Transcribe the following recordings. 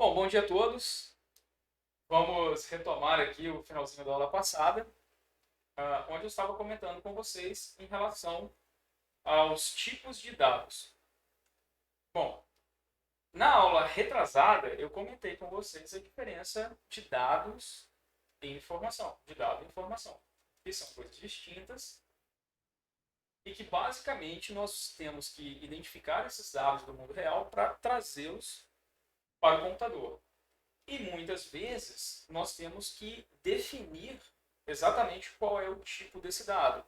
Bom, bom dia a todos. Vamos retomar aqui o finalzinho da aula passada, onde eu estava comentando com vocês em relação aos tipos de dados. Bom, na aula retrasada, eu comentei com vocês a diferença de dados e informação, de dado e informação, que são coisas distintas e que basicamente nós temos que identificar esses dados do mundo real para trazê-los para o computador. E muitas vezes nós temos que definir exatamente qual é o tipo desse dado.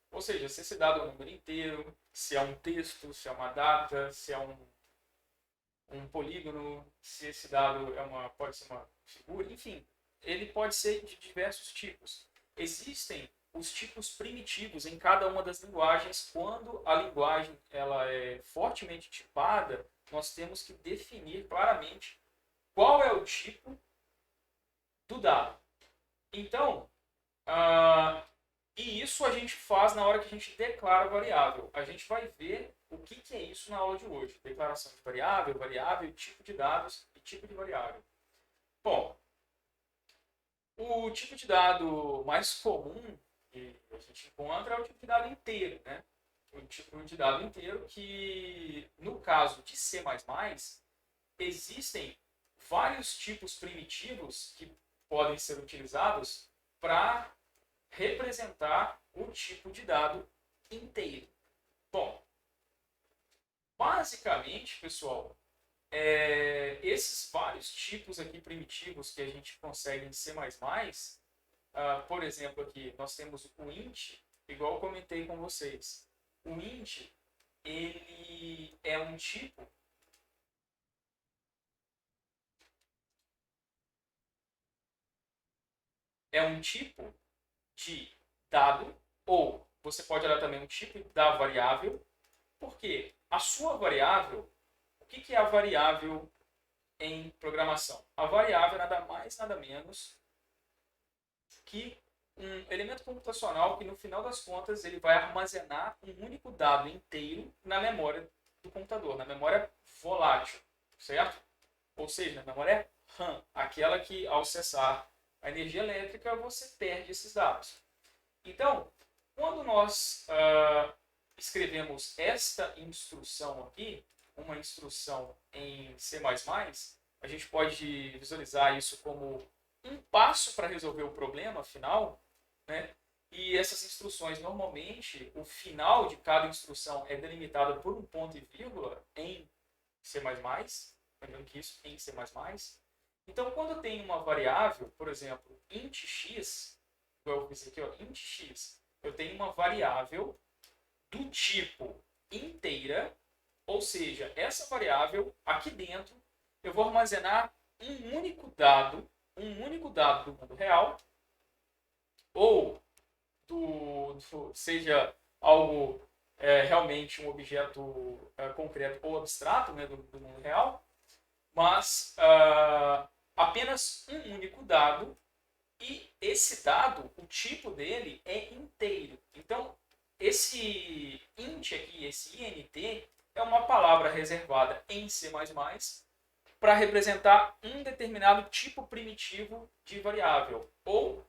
Ou seja, se esse dado é um número inteiro, se é um texto, se é uma data, se é um polígono, se esse dado pode ser uma figura, enfim, ele pode ser de diversos tipos. Existem os tipos primitivos em cada uma das linguagens. Quando a linguagem ela é fortemente tipada, nós temos que definir claramente qual é o tipo do dado. Então, ah, e isso a gente faz na hora que a gente declara a variável. A gente vai ver o que é isso na aula de hoje. Declaração de variável, variável, tipo de dados e tipo de variável. Bom, o tipo de dado mais comum que a gente encontra é o tipo de dado inteiro, né? O tipo de dado inteiro que, no caso de C++, existem vários tipos primitivos que podem ser utilizados para representar o tipo de dado inteiro. Bom, basicamente, pessoal, esses vários tipos aqui primitivos que a gente consegue em C++, por exemplo, aqui nós temos o int, igual eu comentei com vocês. O int, ele é um tipo de dado, ou você pode olhar também um tipo da variável, porque a sua variável, o que é a variável em programação? A variável é nada mais, nada menos que um elemento computacional que, no final das contas, ele vai armazenar um único dado inteiro na memória do computador, na memória volátil, certo? Ou seja, na memória RAM, aquela que, ao cessar a energia elétrica, você perde esses dados. Então, quando nós escrevemos esta instrução aqui, uma instrução em C++, a gente pode visualizar isso como um passo para resolver o problema final, né? E essas instruções, normalmente, o final de cada instrução é delimitado por um ponto e vírgula em C++, lembrando que isso em C++. Então, quando tem uma variável, por exemplo, int x, igual eu fiz aqui, ó, int x, eu tenho uma variável do tipo inteira, ou seja, essa variável aqui dentro eu vou armazenar um único dado do mundo real, ou seja algo realmente um objeto concreto ou abstrato, né, do mundo real, mas apenas um único dado, e esse dado, o tipo dele é inteiro. Então, esse int aqui, esse int, é uma palavra reservada em C++ para representar um determinado tipo primitivo de variável. Ou,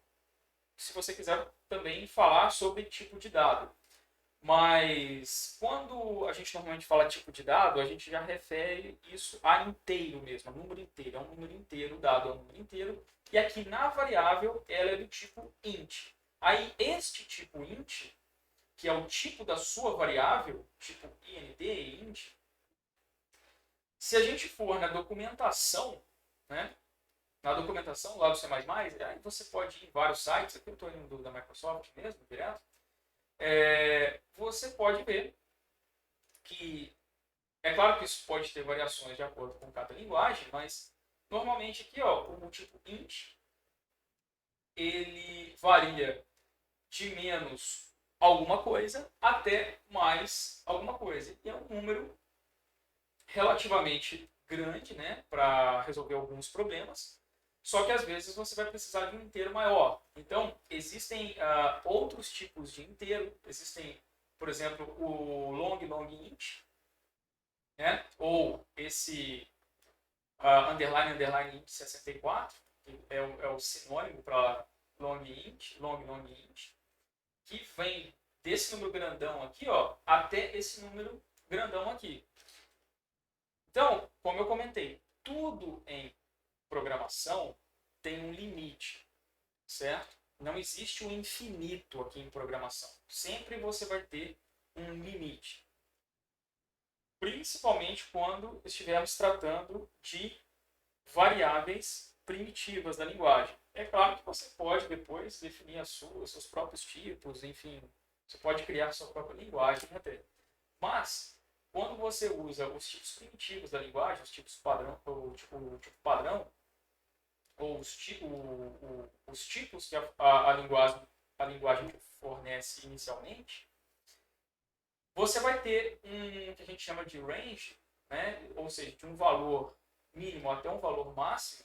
se você quiser também falar sobre tipo de dado. Mas quando a gente normalmente fala tipo de dado, a gente já refere isso a inteiro mesmo, a número inteiro. É um número inteiro, o dado é um número inteiro. E aqui na variável, ela é do tipo int. Aí este tipo int, que é o tipo da sua variável, tipo int e int, se a gente for na documentação, né, na documentação lá do C++, aí você pode ir em vários sites, aqui eu estou indo da Microsoft mesmo, direto, você pode ver que, é claro que isso pode ter variações de acordo com cada linguagem, mas normalmente aqui, ó, o tipo int, ele varia de menos alguma coisa até mais alguma coisa. E é um número relativamente grande, né, para resolver alguns problemas. Só que às vezes você vai precisar de um inteiro maior. Então, existem outros tipos de inteiro. Existem, por exemplo, o long int, né? Ou esse underline, underline int 64, que é o sinônimo para long int, long int, que vem desse número grandão aqui, ó, até esse número grandão aqui. Então, como eu comentei, tudo em programação tem um limite, certo? Não existe um infinito aqui em programação. Sempre você vai ter um limite. Principalmente quando estivermos tratando de variáveis primitivas da linguagem. É claro que você pode depois definir os seus próprios tipos, enfim, você pode criar sua própria linguagem até. Mas, quando você usa os tipos primitivos da linguagem, os tipos padrão, o tipo padrão, ou os tipos que a linguagem fornece inicialmente, você vai ter um que a gente chama de range, né? Ou seja, de um valor mínimo até um valor máximo,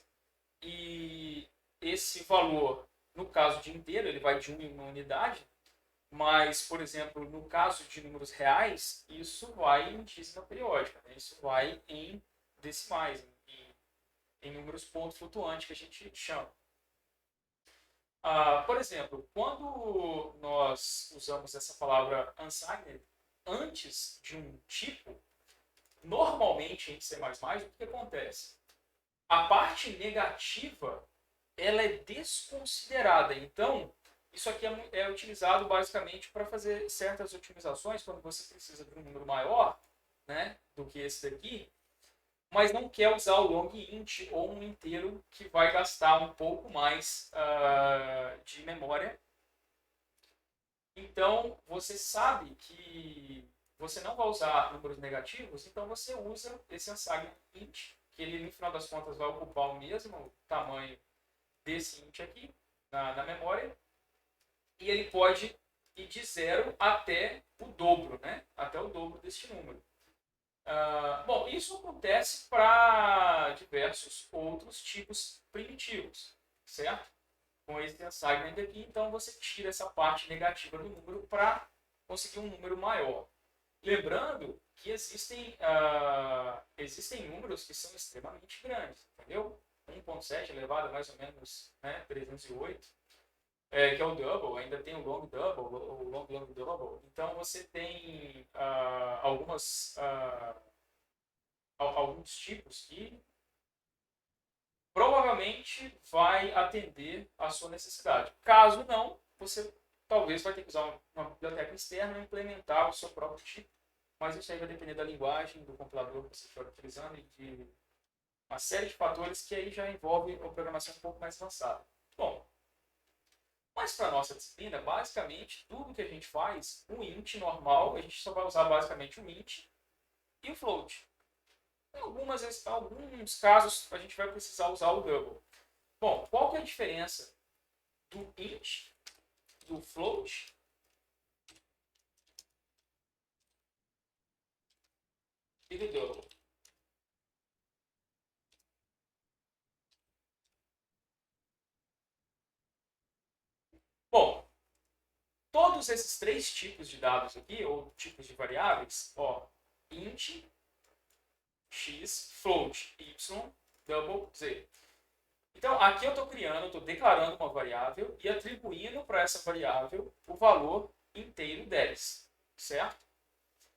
e esse valor, no caso de inteiro, ele vai de 1 em 1 unidade, mas, por exemplo, no caso de números reais, isso vai em dízima periódica, né? Isso vai em decimais, em números ponto flutuante, que a gente chama. Por exemplo, quando nós usamos essa palavra unsigned antes de um tipo, normalmente em C++, o que acontece? A parte negativa ela é desconsiderada. Então, isso aqui é utilizado basicamente para fazer certas otimizações quando você precisa de um número maior, né, do que esse daqui, mas não quer usar o long int ou um inteiro que vai gastar um pouco mais de memória. Então, você sabe que você não vai usar números negativos, então você usa esse unsigned int, que ele, no final das contas, vai ocupar o mesmo tamanho desse int aqui na memória, e ele pode ir de 0 até o dobro, né? Até o dobro deste número. Bom, isso acontece para diversos outros tipos primitivos, certo? Com esse unsigned aqui, então você tira essa parte negativa do número para conseguir um número maior. Lembrando que existem números que são extremamente grandes, entendeu? 1.7 elevado a mais ou menos, né, 308, que é o double, ainda tem o long double, o long double. Então você tem alguns tipos que provavelmente vai atender à sua necessidade. Caso não, você talvez vai ter que usar uma biblioteca externa e implementar o seu próprio tipo. Mas isso aí vai depender da linguagem, do compilador que você estiver utilizando e de uma série de fatores que aí já envolve uma programação um pouco mais avançada. Bom, mas para a nossa disciplina, basicamente, tudo que a gente faz, o int normal, a gente só vai usar basicamente o int e o float. Em alguns casos, a gente vai precisar usar o double. Bom, qual que é a diferença do int, do float e do double? Bom, todos esses três tipos de dados aqui, ou tipos de variáveis, ó, int, x, float, y, double, z. Então, aqui eu estou declarando uma variável e atribuindo para essa variável o valor inteiro 10, certo?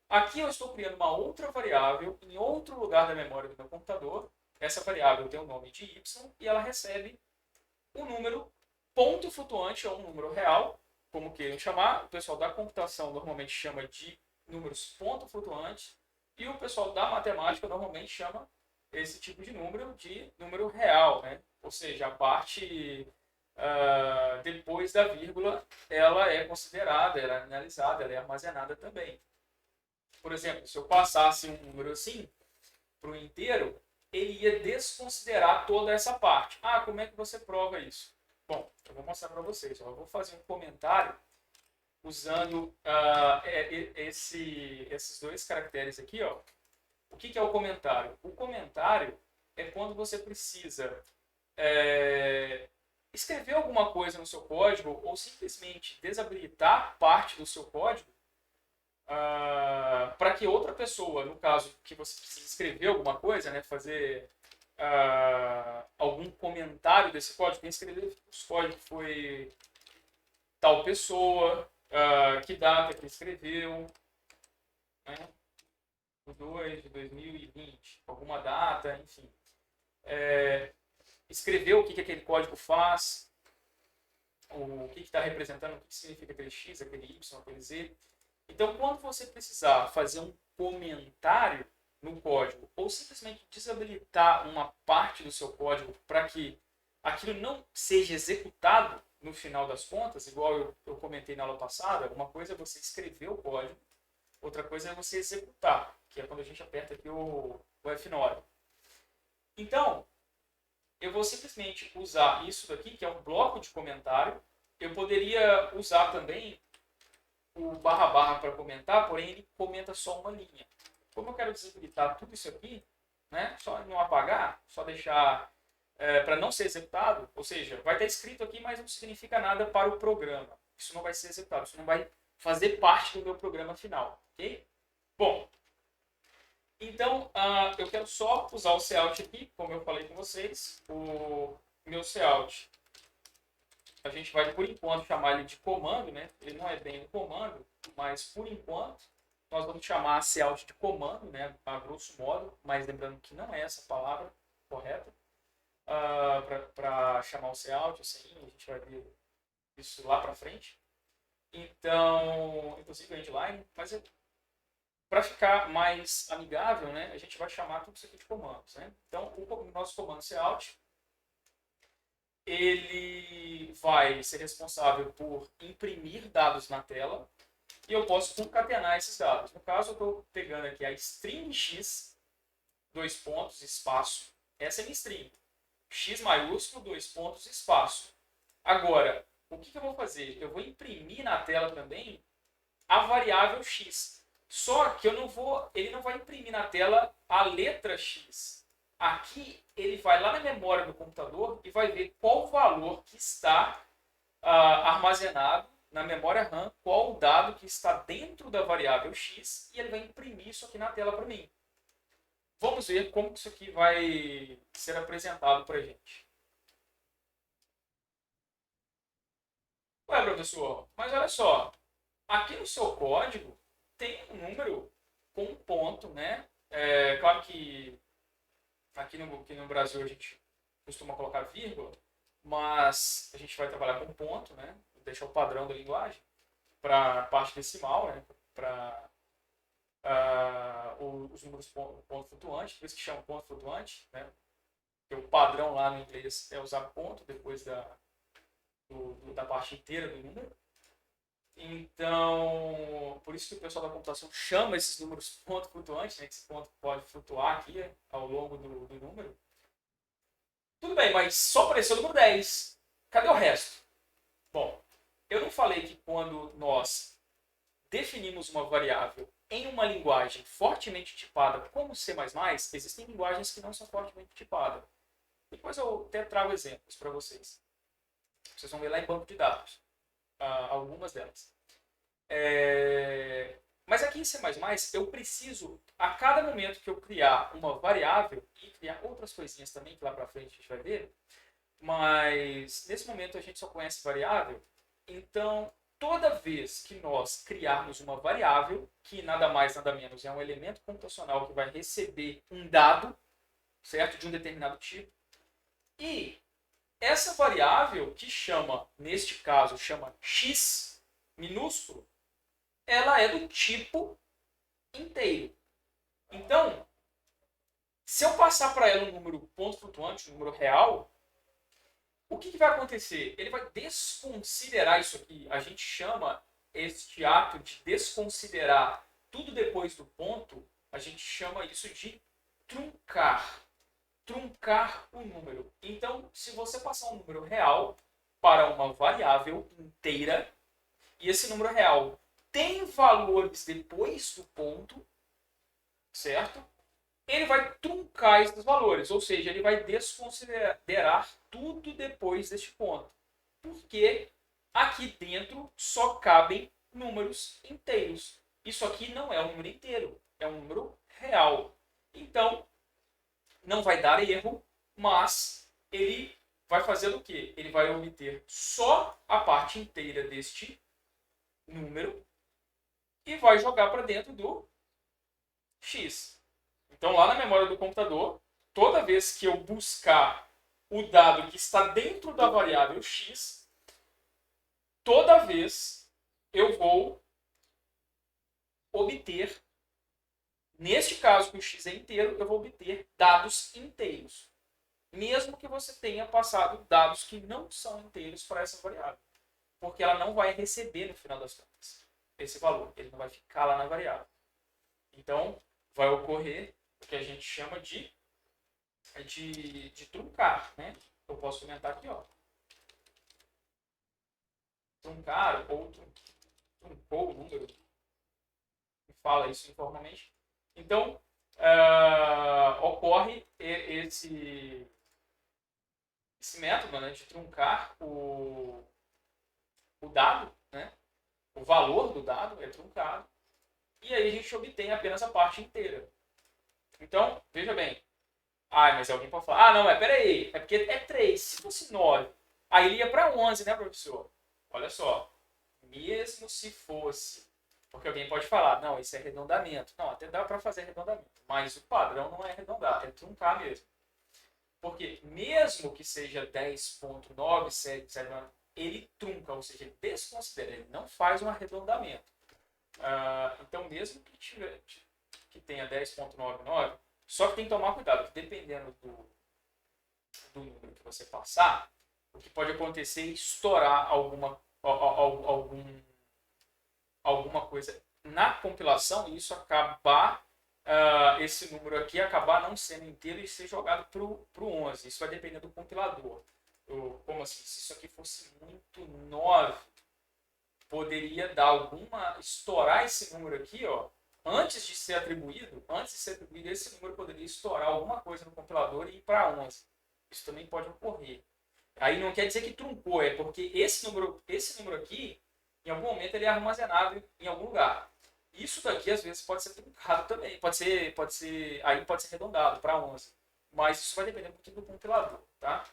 Aqui eu estou criando uma outra variável em outro lugar da memória do meu computador. Essa variável tem o nome de y e ela recebe um número ponto flutuante ou um número real, como queiram chamar. O pessoal da computação normalmente chama de números ponto flutuantes e o pessoal da matemática normalmente chama esse tipo de número real, né? Ou seja, a parte depois da vírgula ela é considerada, ela é analisada, ela é armazenada também. Por exemplo, se eu passasse um número assim para o inteiro, ele ia desconsiderar toda essa parte. Como é que você prova isso? Bom, eu vou mostrar para vocês. Eu vou fazer um comentário usando esses dois caracteres aqui. Ó. O que é o comentário? O comentário é quando você precisa escrever alguma coisa no seu código ou simplesmente desabilitar parte do seu código para que outra pessoa, no caso que você precisa escrever alguma coisa, né, fazer algum comentário desse código. Quem escreveu os códigos foi tal pessoa, que data que escreveu, né? 2 de 2020, alguma data, enfim. Escreveu o que aquele código faz, o que está representando, o que significa aquele X, aquele Y, aquele Z. Então, quando você precisar fazer um comentário no código ou simplesmente desabilitar uma parte do seu código para que aquilo não seja executado no final das contas, igual eu comentei na aula passada, uma coisa é você escrever o código, outra coisa é você executar, que é quando a gente aperta aqui o F9. Então, eu vou simplesmente usar isso daqui, que é um bloco de comentário. Eu poderia usar também o barra barra para comentar, porém ele comenta só uma linha. Como eu quero desabilitar tudo isso aqui, né, só não apagar, só deixar para não ser executado, ou seja, vai estar escrito aqui, mas não significa nada para o programa. Isso não vai ser executado, isso não vai fazer parte do meu programa final, ok? Bom, então eu quero só usar o cout aqui, como eu falei com vocês, o meu cout. A gente vai, por enquanto, chamar ele de comando, né? Ele não é bem um comando, mas por enquanto nós vamos chamar cout de comando, né? A grosso modo, mas lembrando que não é essa a palavra correta para chamar o cout, assim, a gente vai ver isso lá para frente. Então, inclusive a endline, mas para ficar mais amigável, né? A gente vai chamar tudo isso aqui de comandos, né? Então, o nosso comando cout ele vai ser responsável por imprimir dados na tela e eu posso concatenar esses dados. No caso, eu estou pegando aqui a string x, dois pontos, espaço. Essa é minha string. X maiúsculo, dois pontos, espaço. Agora, o que eu vou fazer? Eu vou imprimir na tela também a variável x. Só que ele não vai imprimir na tela a letra x. Aqui ele vai lá na memória do computador e vai ver qual valor que está armazenado na memória RAM, qual o dado que está dentro da variável x, e ele vai imprimir isso aqui na tela para mim. Vamos ver como isso aqui vai ser apresentado para a gente. Ué, professor, mas olha só, aqui no seu código tem um número com um ponto, né? Claro que aqui no Brasil a gente costuma colocar vírgula, mas a gente vai trabalhar com ponto, né? Deixar o padrão da linguagem para a parte decimal, né? Para os números ponto flutuante, por isso que chama ponto flutuante, né? Porque o padrão lá no inglês é usar ponto depois da parte inteira do número. Então, por isso que o pessoal da computação chama esses números ponto flutuante, né? Que esse ponto pode flutuar aqui ao longo do número. Tudo bem, mas só apareceu o número 10. Cadê o resto? Bom, eu não falei que quando nós definimos uma variável em uma linguagem fortemente tipada como C++, existem linguagens que não são fortemente tipadas. Depois eu até trago exemplos para vocês. Vocês vão ver lá em banco de dados. Algumas delas. Mas aqui em C++ eu preciso, a cada momento que eu criar uma variável, e criar outras coisinhas também, que lá para frente a gente vai ver, mas nesse momento a gente só conhece variável, então toda vez que nós criarmos uma variável, que nada mais nada menos é um elemento computacional que vai receber um dado, certo, de um determinado tipo, e essa variável que chama, neste caso, chama x minúsculo, ela é do tipo inteiro. Então, se eu passar para ela um número ponto flutuante, um número real, o que vai acontecer? Ele vai desconsiderar isso aqui. A gente chama este ato de desconsiderar tudo depois do ponto, a gente chama isso de truncar. Truncar o número. Então, se você passar um número real para uma variável inteira, e esse número real tem valores depois do ponto, certo? Ele vai truncar esses valores, ou seja, ele vai desconsiderar tudo depois deste ponto. Porque aqui dentro só cabem números inteiros. Isso aqui não é um número inteiro, é um número real. Então, não vai dar erro, mas ele vai fazer o quê? Ele vai obter só a parte inteira deste número e vai jogar para dentro do x. Então, lá na memória do computador, toda vez que eu buscar o dado que está dentro da variável x, toda vez eu vou obter, neste caso que o x é inteiro, eu vou obter dados inteiros. Mesmo que você tenha passado dados que não são inteiros para essa variável. Porque ela não vai receber, no final das contas, esse valor. Ele não vai ficar lá na variável. Então, vai ocorrer o que a gente chama de truncar. Né? Eu posso comentar aqui. Ó. Truncar ou truncou o número. Fala isso informalmente. Então, ocorre esse método, né, de truncar o dado, né, o valor do dado é truncado, e aí a gente obtém apenas a parte inteira. Então, veja bem. Mas alguém pode falar, não, peraí, é porque é 3, se fosse 9, aí ele ia para 11, né, professor? Olha só, mesmo se fosse, porque alguém pode falar, não, isso é arredondamento. Não, até dá para fazer arredondamento, mas o padrão não é arredondar, é truncar mesmo. Porque mesmo que seja 10.979, ele trunca, ou seja, ele desconsidera, ele não faz um arredondamento. Então, mesmo que tenha 10.99, só que tem que tomar cuidado, que dependendo do número que você passar, o que pode acontecer é estourar alguma coisa na compilação e isso acabar, esse número aqui acabar não sendo inteiro e ser jogado para o 11. Isso vai depender do compilador. Como assim? Se isso aqui fosse muito 9, poderia dar estourar esse número aqui, ó, antes de ser atribuído, esse número poderia estourar alguma coisa no compilador e ir para 11. Isso também pode ocorrer. Aí não quer dizer que truncou, é porque esse número aqui, em algum momento ele é armazenado em algum lugar. Isso daqui às vezes pode ser truncado também, aí pode ser arredondado para 11. Mas isso vai depender muito do compilador, tá?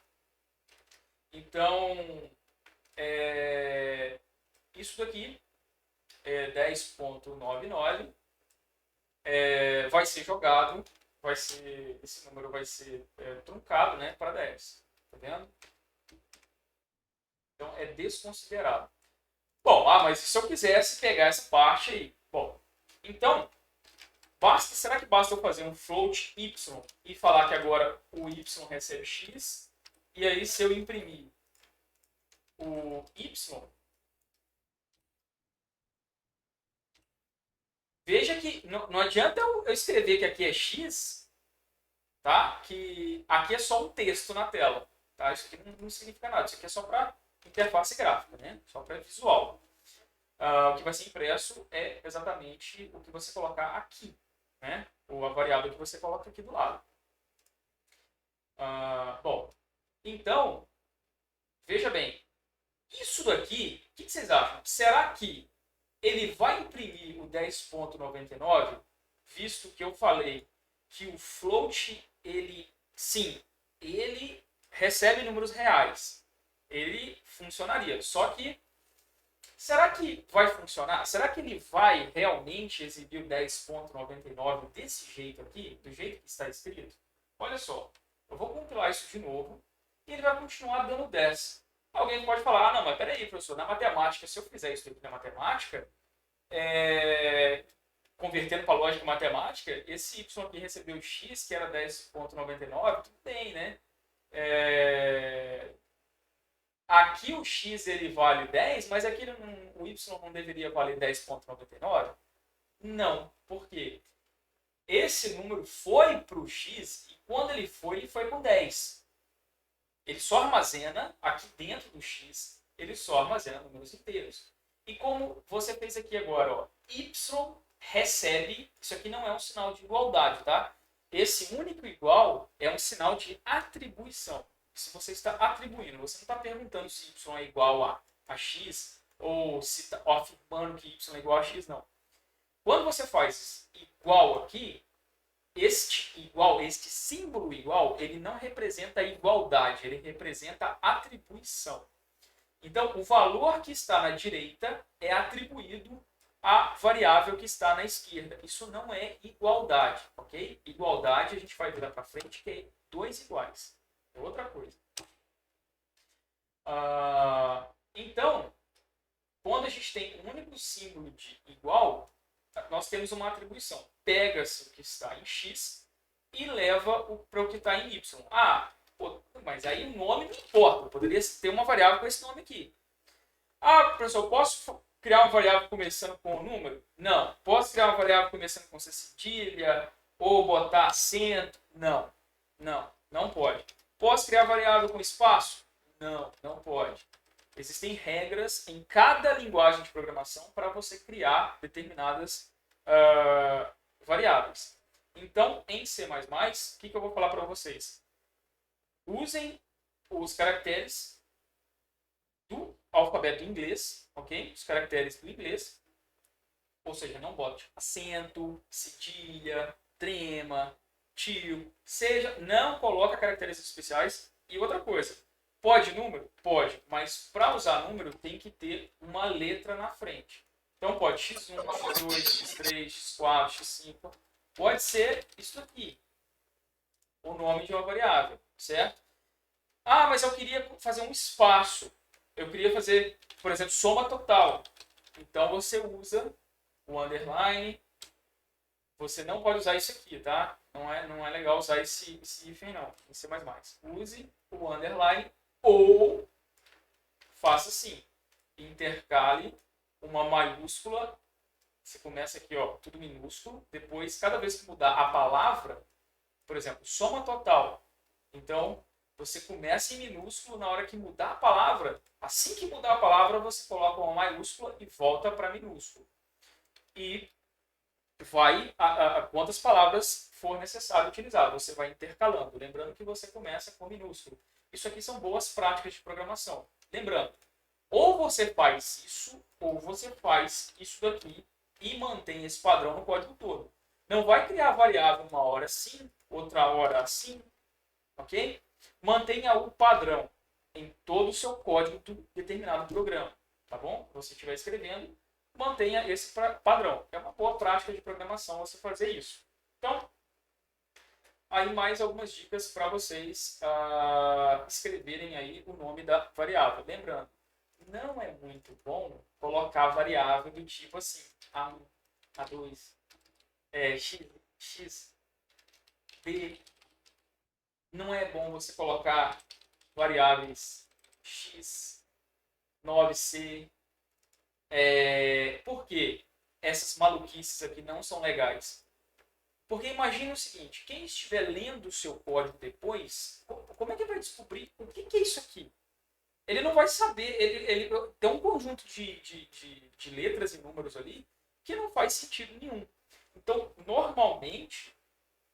Então, isso daqui é 10.99, vai ser jogado, esse número vai ser truncado, né, para 10. Tá vendo? Então é desconsiderado. Bom, mas se eu quisesse pegar essa parte aí, bom, então será que basta eu fazer um float y e falar que agora o y recebe x? E aí se eu imprimir o y, veja que não adianta eu escrever que aqui é x, tá? Que aqui é só um texto na tela, tá? Isso aqui não significa nada, isso aqui é só para interface gráfica, né? Só para visual. O que vai ser impresso é exatamente o que você colocar aqui, né? Ou a variável que você coloca aqui do lado. Bom, então, veja bem, isso daqui, o que vocês acham? Será que ele vai imprimir o 10.99, visto que eu falei que o float, sim, ele recebe números reais. Ele funcionaria, só que será que vai funcionar? Será que ele vai realmente exibir o 10.99 desse jeito aqui, do jeito que está escrito? Olha só, eu vou compilar isso de novo e ele vai continuar dando 10. Alguém pode falar, não, mas peraí, professor, na matemática, se eu fizer isso aqui na matemática, convertendo para a lógica matemática, esse y aqui recebeu x, que era 10.99, tudo bem, né? Aqui o x ele vale 10, mas aqui o y não deveria valer 10.99? Não, por quê? Esse número foi para o x e quando ele foi com 10. Ele só armazena, aqui dentro do x, ele só armazena números inteiros. E como você fez aqui agora, ó, y recebe, isso aqui não é um sinal de igualdade, tá? Esse único igual é um sinal de atribuição. Se você está atribuindo, você não está perguntando se y é igual a x ou se está afirmando que y é igual a x, não. Quando você faz igual aqui, este símbolo igual, ele não representa igualdade, ele representa atribuição. Então, o valor que está na direita é atribuído à variável que está na esquerda. Isso não é igualdade, ok? Igualdade, a gente vai virar para frente, que é 2 iguais. É outra coisa. Então, quando a gente tem um único símbolo de igual, nós temos uma atribuição. Pega-se o que está em x e leva para o que está em y. Pô, mas aí o nome não importa. Eu poderia ter uma variável com esse nome aqui. Professor, posso criar uma variável começando com um número? Não. Posso criar uma variável começando com cedilha ou botar acento? Não. Não pode. Posso criar variável com espaço? Não pode. Existem regras em cada linguagem de programação para você criar determinadas variáveis. Então, em C++, o que eu vou falar para vocês? Usem os caracteres do alfabeto inglês, ok? Os caracteres do inglês. Ou seja, não bote acento, cedilha, trema, tio, não coloca caracteres especiais. E outra coisa, pode número? Pode, mas para usar número tem que ter uma letra na frente. Então pode x1, x2, x3, x4, x5. Pode ser isso aqui, o nome de uma variável, certo? Mas eu queria fazer um espaço. Eu queria fazer, por exemplo, soma total. Então você usa o underline. Você não pode usar isso aqui, tá? Não é legal usar esse hífen, não. Em C++. Use o underline ou faça assim. Intercale uma maiúscula. Você começa aqui, ó, tudo minúsculo. Depois, cada vez que mudar a palavra, por exemplo, soma total. Então, você começa em minúsculo, na hora que mudar a palavra, assim que mudar a palavra, você coloca uma maiúscula e volta para minúsculo. E vai a quantas palavras for necessário utilizar. Você vai intercalando. Lembrando que você começa com minúsculo. Isso aqui são boas práticas de programação. Lembrando, ou você faz isso, ou você faz isso daqui e mantém esse padrão no código todo. Não vai criar variável uma hora assim, outra hora assim, ok? Mantenha o padrão em todo o seu código do determinado programa, tá bom? Se você estiver escrevendo, mantenha esse padrão. É uma boa prática de programação você fazer isso. Então, aí mais algumas dicas para vocês escreverem aí o nome da variável. Lembrando, não é muito bom colocar variável do tipo assim, A1, A2, X, B. Não é bom você colocar variáveis X, 9C. Por quê? Essas maluquices aqui não são legais. Porque imagine o seguinte, quem estiver lendo o seu código depois, como é que vai descobrir o que é isso aqui? Ele não vai saber, ele tem um conjunto de letras e números ali que não faz sentido nenhum. Então, normalmente,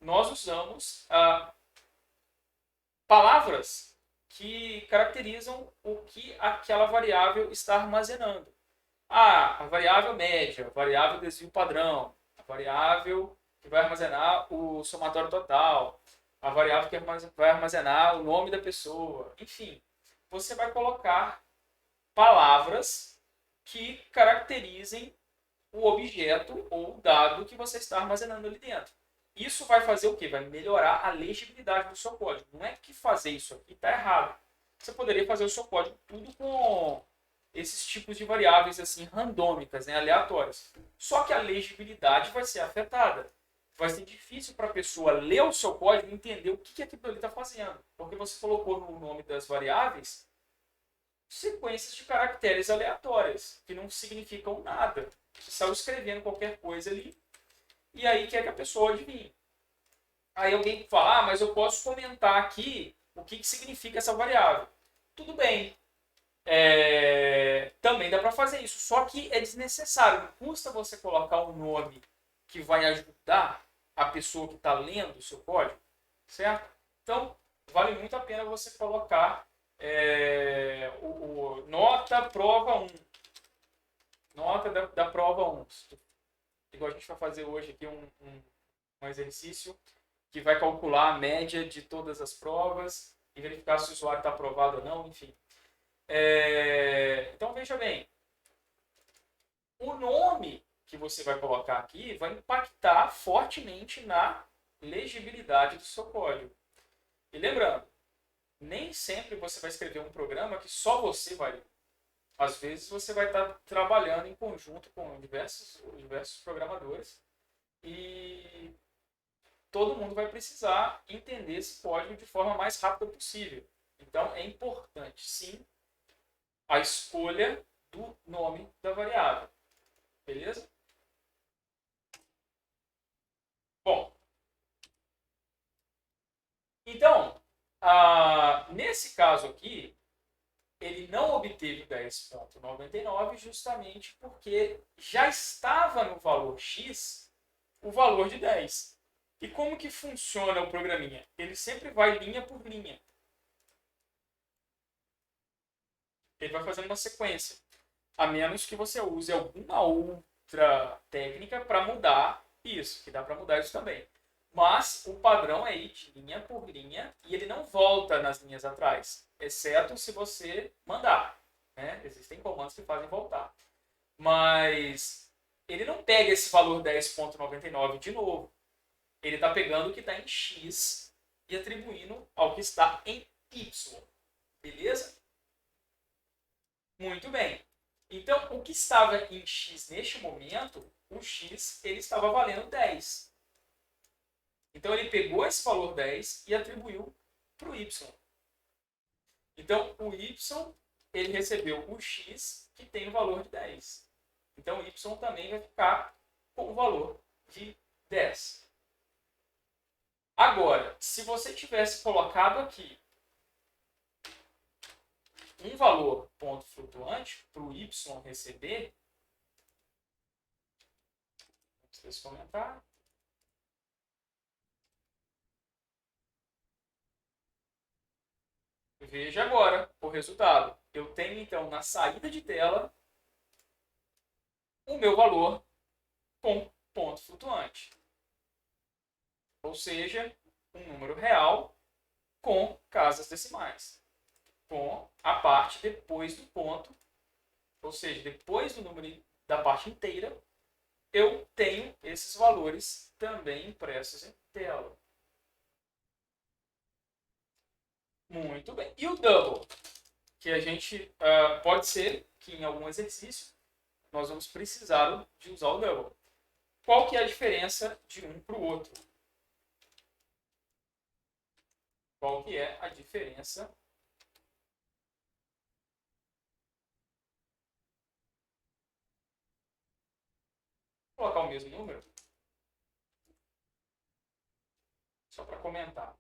nós usamos palavras que caracterizam o que aquela variável está armazenando. A variável média, a variável desvio padrão, a variável que vai armazenar o somatório total, a variável que vai armazenar o nome da pessoa. Enfim, você vai colocar palavras que caracterizem o objeto ou o dado que você está armazenando ali dentro. Isso vai fazer o quê? Vai melhorar a legibilidade do seu código. Não é que fazer isso aqui está errado. Você poderia fazer o seu código tudo com esses tipos de variáveis assim randômicas, né, aleatórias. Só que a legibilidade vai ser afetada. Vai ser difícil para a pessoa ler o seu código e entender o que aquilo ali está fazendo. Porque você colocou no nome das variáveis sequências de caracteres aleatórias, que não significam nada. Você saiu escrevendo qualquer coisa ali, e aí quer que a pessoa adivinhe. Aí alguém fala, mas eu posso comentar aqui o que significa essa variável. Tudo bem. Também dá para fazer isso, só que é desnecessário. Não custa você colocar um nome que vai ajudar a pessoa que está lendo o seu código, certo? Então, vale muito a pena você colocar nota prova 1. Nota da prova 1. Igual a gente vai fazer hoje aqui um um exercício que vai calcular a média de todas as provas e verificar se o usuário está aprovado ou não, enfim. Então, veja bem, o nome que você vai colocar aqui vai impactar fortemente na legibilidade do seu código. E lembrando, nem sempre você vai escrever um programa que só você vai ler. Às vezes você vai estar trabalhando em conjunto com diversos programadores e todo mundo vai precisar entender esse código de forma mais rápida possível. Então é importante, sim, a escolha do nome da variável. Beleza? Bom, então, nesse caso aqui, ele não obteve 10,99 justamente porque já estava no valor X o valor de 10. E como que funciona o programinha? Ele sempre vai linha por linha. Ele vai fazendo uma sequência. A menos que você use alguma outra técnica para mudar isso, que dá para mudar isso também. Mas o padrão é ir de linha por linha e ele não volta nas linhas atrás, exceto se você mandar. Né? Existem comandos que fazem voltar. Mas ele não pega esse valor 10,99 de novo. Ele está pegando o que está em X e atribuindo ao que está em Y. Beleza? Muito bem. Então, o que estava em X neste momento, o X ele estava valendo 10. Então, ele pegou esse valor 10 e atribuiu para o Y. Então, o Y ele recebeu o X que tem o valor de 10. Então, o Y também vai ficar com o valor de 10. Agora, se você tivesse colocado aqui um valor ponto flutuante para o Y receber, vamos ver esse comentário. Veja agora o resultado. Eu tenho então na saída de tela o meu valor com ponto flutuante. Ou seja, um número real com casas decimais. Com a parte depois do ponto, ou seja, depois do número da parte inteira, eu tenho esses valores também impressos em tela. Muito bem. E o double? Que a gente pode ser que em algum exercício nós vamos precisar de usar o double. Qual que é a diferença de um para o outro? Qual que é a diferença? Vou colocar o mesmo número. Só para comentar.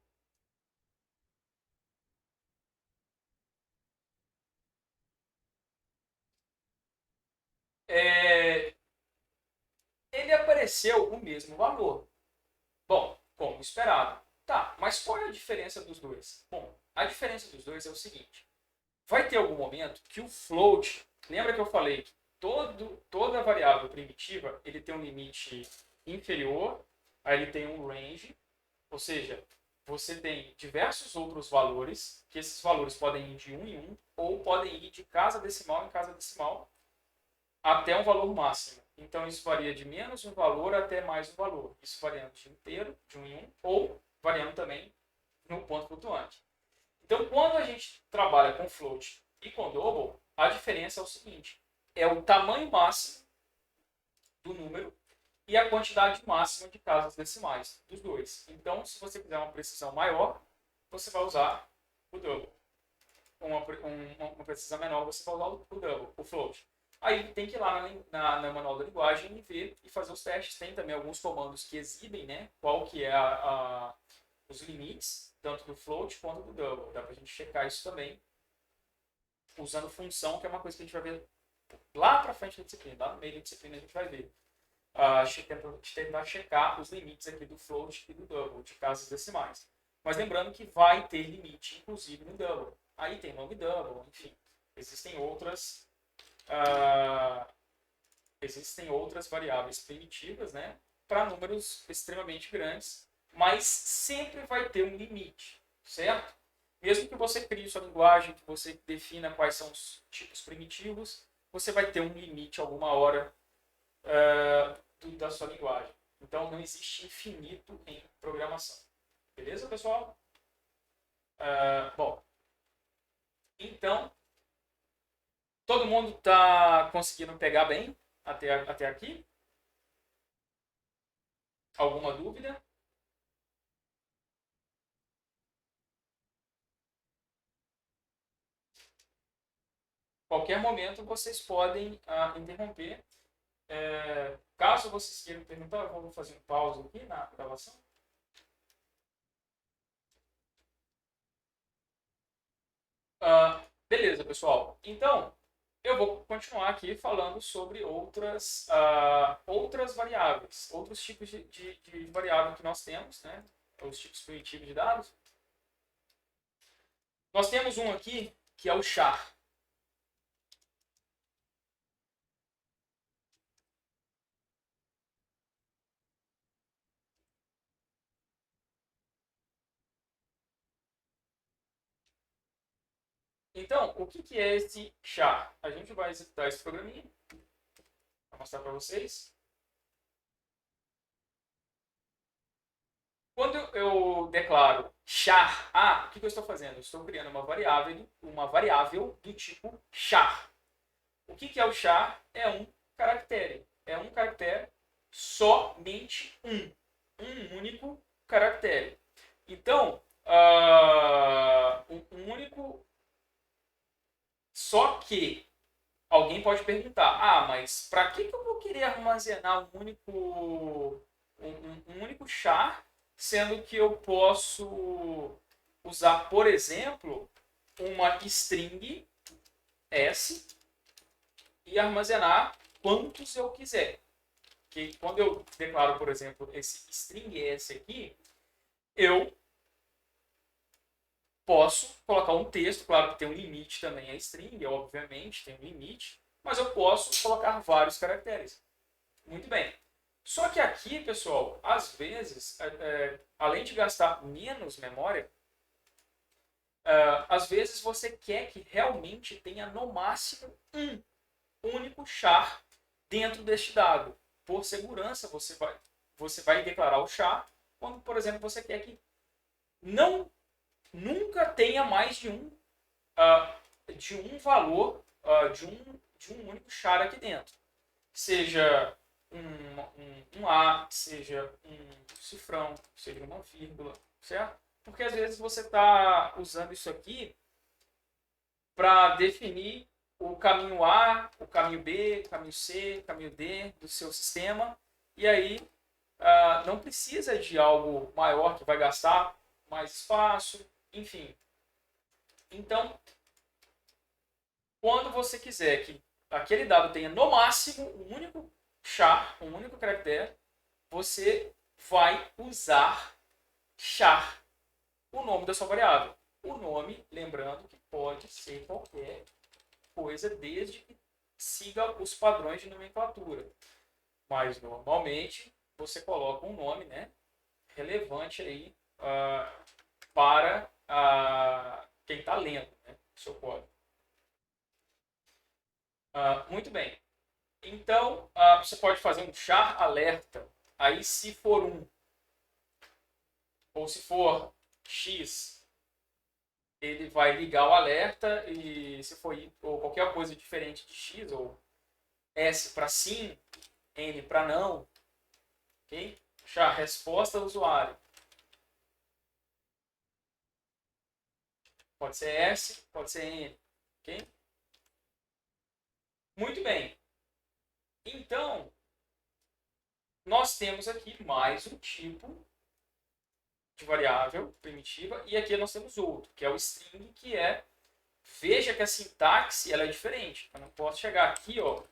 Ele apareceu o mesmo valor. Bom, como esperado. Tá, mas qual é a diferença dos dois? Bom, a diferença dos dois é o seguinte. Vai ter algum momento que o float, lembra que eu falei que toda variável primitiva ele tem um limite inferior, aí ele tem um range, ou seja, você tem diversos outros valores, que esses valores podem ir de um em um, ou podem ir de casa decimal em casa decimal, até um valor máximo. Então, isso varia de menos um valor até mais um valor. Isso variando de inteiro, de um em um, ou variando também no ponto flutuante. Então, quando a gente trabalha com float e com double, a diferença é o seguinte: é o tamanho máximo do número e a quantidade máxima de casas decimais dos dois. Então, se você quiser uma precisão maior, você vai usar o double. Uma precisão menor, você vai usar o double, o float. Aí tem que ir lá na manual da linguagem e ver e fazer os testes. Tem também alguns comandos que exibem, né, qual que é os limites, tanto do float quanto do double. Dá pra gente checar isso também usando função, que é uma coisa que a gente vai ver lá pra frente da disciplina. Lá no meio da disciplina a gente vai ver. Tentar checar os limites aqui do float e do double, de casas decimais. Mas lembrando que vai ter limite, inclusive, no double. Aí tem long double, enfim. Existem outras variáveis primitivas, né? para números extremamente grandes, mas sempre vai ter um limite, certo? Mesmo que você crie sua linguagem, que você defina quais são os tipos primitivos, você vai ter um limite alguma hora da sua linguagem. Então, não existe infinito em programação. Beleza, pessoal? Bom, então, todo mundo está conseguindo pegar bem até aqui? Alguma dúvida? Qualquer momento vocês podem interromper. Caso vocês queiram perguntar, eu vou fazer um pause aqui na gravação. Beleza, pessoal. Então, eu vou continuar aqui falando sobre outras variáveis, outros tipos de variável que nós temos, né? Os tipos primitivos de dados. Nós temos um aqui que é o char. Então, o que é esse char? A gente vai executar esse programinha. Vou mostrar para vocês. Quando eu declaro char A, o que eu estou fazendo? Eu estou criando uma variável do tipo char. O que é o char? É um caractere. É um caractere, somente um único caractere. Então, um único. Só que alguém pode perguntar: mas para que eu vou querer armazenar um único char, sendo que eu posso usar, por exemplo, uma string S e armazenar quantos eu quiser? Que quando eu declaro, por exemplo, esse string S aqui, eu posso colocar um texto, claro que tem um limite também a string, obviamente, tem um limite, mas eu posso colocar vários caracteres. Muito bem. Só que aqui, pessoal, às vezes, além de gastar menos memória, às vezes você quer que realmente tenha no máximo um único char dentro deste dado. Por segurança, você vai declarar o char quando, por exemplo, você quer que nunca tenha mais de um valor de um único char aqui dentro. Seja um A, seja um cifrão, seja uma vírgula, certo? Porque às vezes você está usando isso aqui para definir o caminho A, o caminho B, o caminho C, o caminho D do seu sistema, e aí não precisa de algo maior que vai gastar mais espaço, enfim. Então, quando você quiser que aquele dado tenha no máximo um único char, um único caractere, você vai usar char, o nome da sua variável. O nome, lembrando que pode ser qualquer coisa, desde que siga os padrões de nomenclatura. Mas, normalmente, você coloca um nome, né, relevante aí para quem está lendo, né, o seu código. Muito bem. Então, você pode fazer um char alerta. Aí, se for 1, ou se for X, ele vai ligar o alerta, e se for Y, ou qualquer coisa diferente de X, ou S para sim, N para não, ok? Char resposta do usuário. Pode ser S, pode ser N, ok? Muito bem. Então, nós temos aqui mais um tipo de variável primitiva, e aqui nós temos outro, que é o string, que é, veja que a sintaxe ela é diferente. Eu não posso chegar aqui, ó,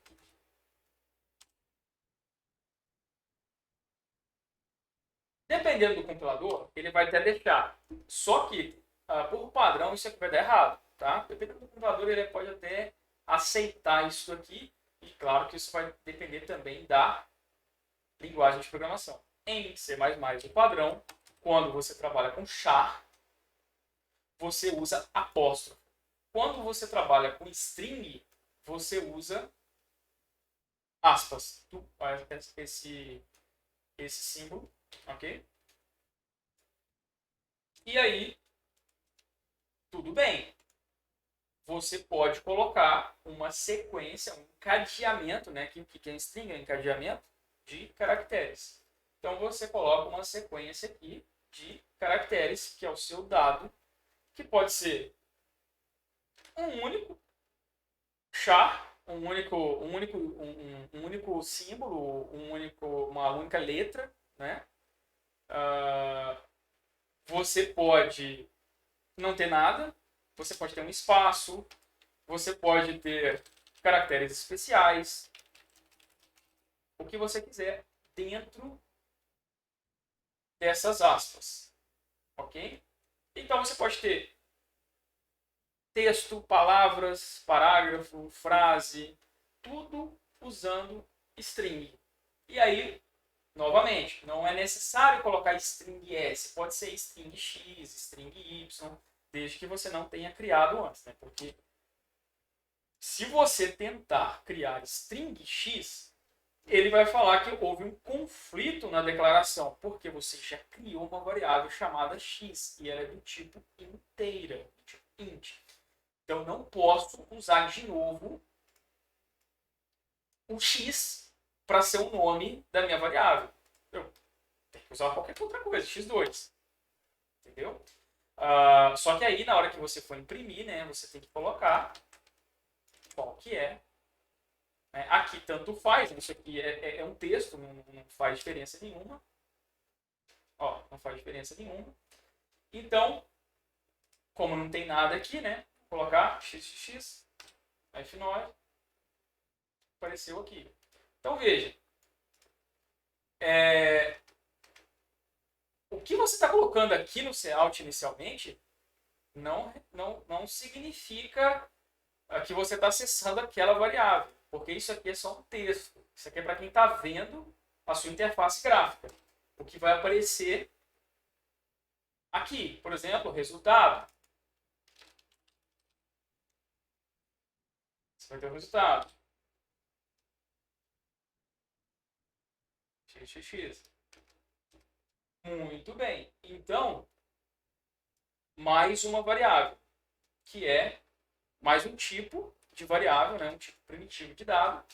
dependendo do compilador, ele vai até deixar. Só que, por padrão, isso aqui vai dar errado, tá? Dependendo do compilador, ele pode até aceitar isso aqui, e claro que isso vai depender também da linguagem de programação. Em C++, o padrão, quando você trabalha com char, você usa apóstrofo. Quando você trabalha com string, você usa aspas. Esse símbolo, ok? E aí, tudo bem. Você pode colocar uma sequência, um encadeamento, né? O que é string? É encadeamento de caracteres. Então, você coloca uma sequência aqui de caracteres, que é o seu dado, que pode ser um único char, um único símbolo, uma única letra, né? Você pode não ter nada, você pode ter um espaço, você pode ter caracteres especiais, o que você quiser dentro dessas aspas, ok? Então você pode ter texto, palavras, parágrafo, frase, tudo usando string. E aí, novamente, não é necessário colocar string S, pode ser string X, string Y, desde que você não tenha criado antes, né? Porque se você tentar criar string X, ele vai falar que houve um conflito na declaração, porque você já criou uma variável chamada X e ela é do tipo inteira, do tipo int. Então não posso usar de novo o X para ser o nome da minha variável. Eu tenho que usar qualquer outra coisa, X2. Entendeu? Só que aí, na hora que você for imprimir, né, você tem que colocar qual que é. Né? Aqui tanto faz, isso aqui é um texto, não faz diferença nenhuma. Ó, não faz diferença nenhuma. Então, como não tem nada aqui, né, vou colocar xxx, F9, apareceu aqui. Então, veja. O que você está colocando aqui no Cout inicialmente não significa que você está acessando aquela variável, porque isso aqui é só um texto. Isso aqui é para quem está vendo a sua interface gráfica. O que vai aparecer aqui, por exemplo, o resultado. Você vai ter o resultado. XXX. Muito bem. Então, mais uma variável, que é mais um tipo de variável, né? Um tipo primitivo de dado,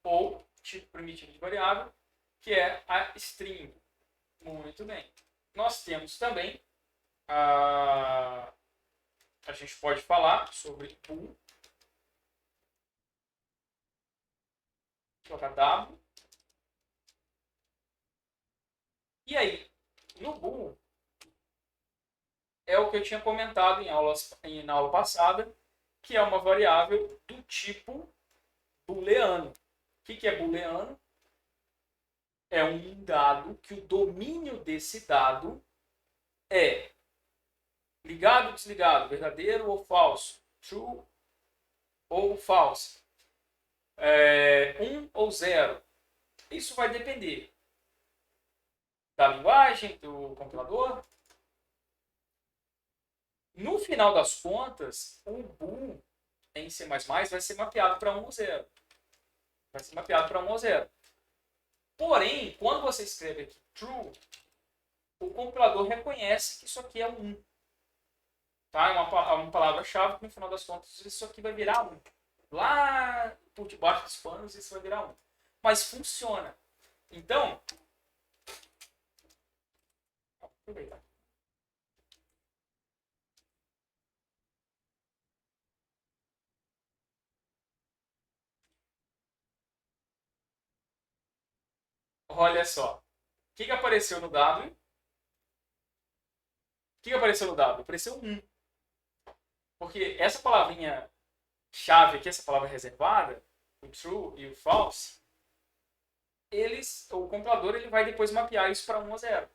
ou tipo primitivo de variável, que é a string. Muito bem. Nós temos também a gente pode falar sobre bool, colocar W. E aí, no bool, é o que eu tinha comentado na aula passada, que é uma variável do tipo booleano. O que é booleano? É um dado que o domínio desse dado é ligado ou desligado, verdadeiro ou falso, true ou false, 1 ou 0. Isso vai depender da linguagem, do compilador. No final das contas, o bool em C++ vai ser mapeado para 1 ou 0. Vai ser mapeado para 1 ou 0. Porém, quando você escreve aqui true, o compilador reconhece que isso aqui é um 1. Tá? É uma palavra-chave que no final das contas isso aqui vai virar 1. Lá por debaixo dos panos isso vai virar 1. Mas funciona. Então, vou aproveitar. Olha só. O que apareceu no W? O que apareceu no W? Apareceu 1. Porque essa palavrinha chave aqui, essa palavra reservada, o true e o false, o compilador ele vai depois mapear isso para 1 ou 0.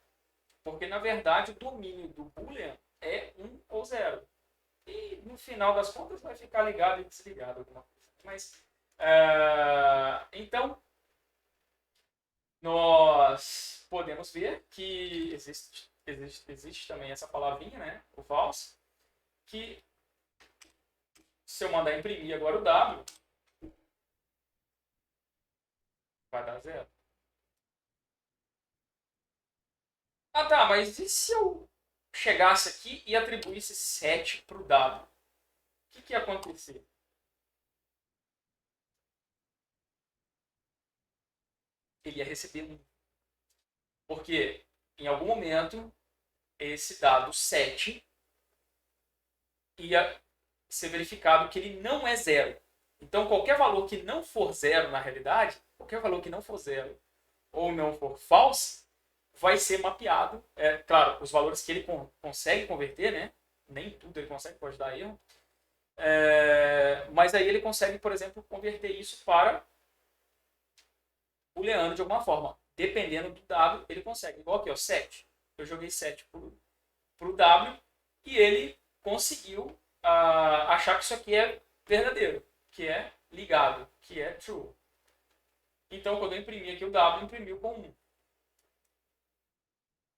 Porque, na verdade, o domínio do boolean é 1 ou 0. E, no final das contas, vai ficar ligado e desligado alguma coisa. Mas, então, nós podemos ver que existe também essa palavrinha, né, o false, que se eu mandar imprimir agora o W, vai dar 0. Ah tá, mas e se eu chegasse aqui e atribuísse 7 para o W? O que ia acontecer? Ele ia receber 1. Porque em algum momento esse dado 7 ia ser verificado que ele não é 0. Então qualquer valor que não for 0 na realidade, qualquer valor que não for 0 ou não for false, vai ser mapeado. Claro, os valores que ele consegue converter, né? Nem tudo ele consegue, pode dar erro. Mas aí ele consegue, por exemplo, converter isso para booleano de alguma forma. Dependendo do W, ele consegue. Igual aqui, ó, 7. Eu joguei 7 para o W e ele conseguiu achar que isso aqui é verdadeiro, que é ligado, que é true. Então, quando eu imprimir aqui o W, imprimiu com 1.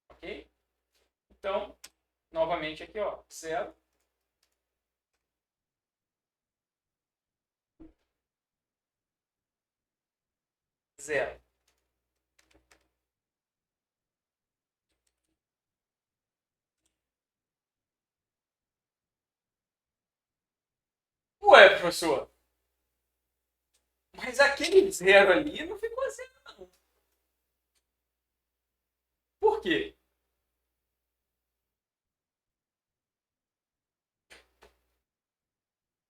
Ok? Então, novamente aqui, ó, 0. Zero. Ué, professor, mas aquele 0 ali não ficou 0, não. Por quê?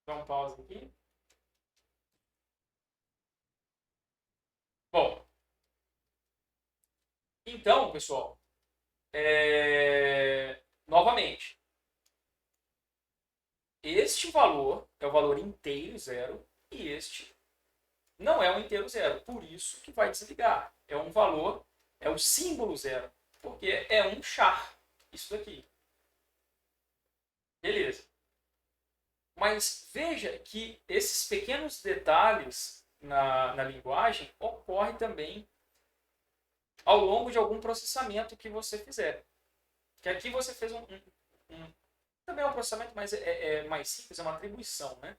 Dá um pause aqui. Bom, então, pessoal, novamente, este valor é o valor inteiro 0 e este não é um inteiro 0. Por isso que vai desligar. É um valor, é o símbolo 0, porque é um char. Isso daqui. Beleza. Mas veja que esses pequenos detalhes na linguagem ocorrem também ao longo de algum processamento que você fizer. Que aqui você fez também é um processamento, mas é mais simples, é uma atribuição, né?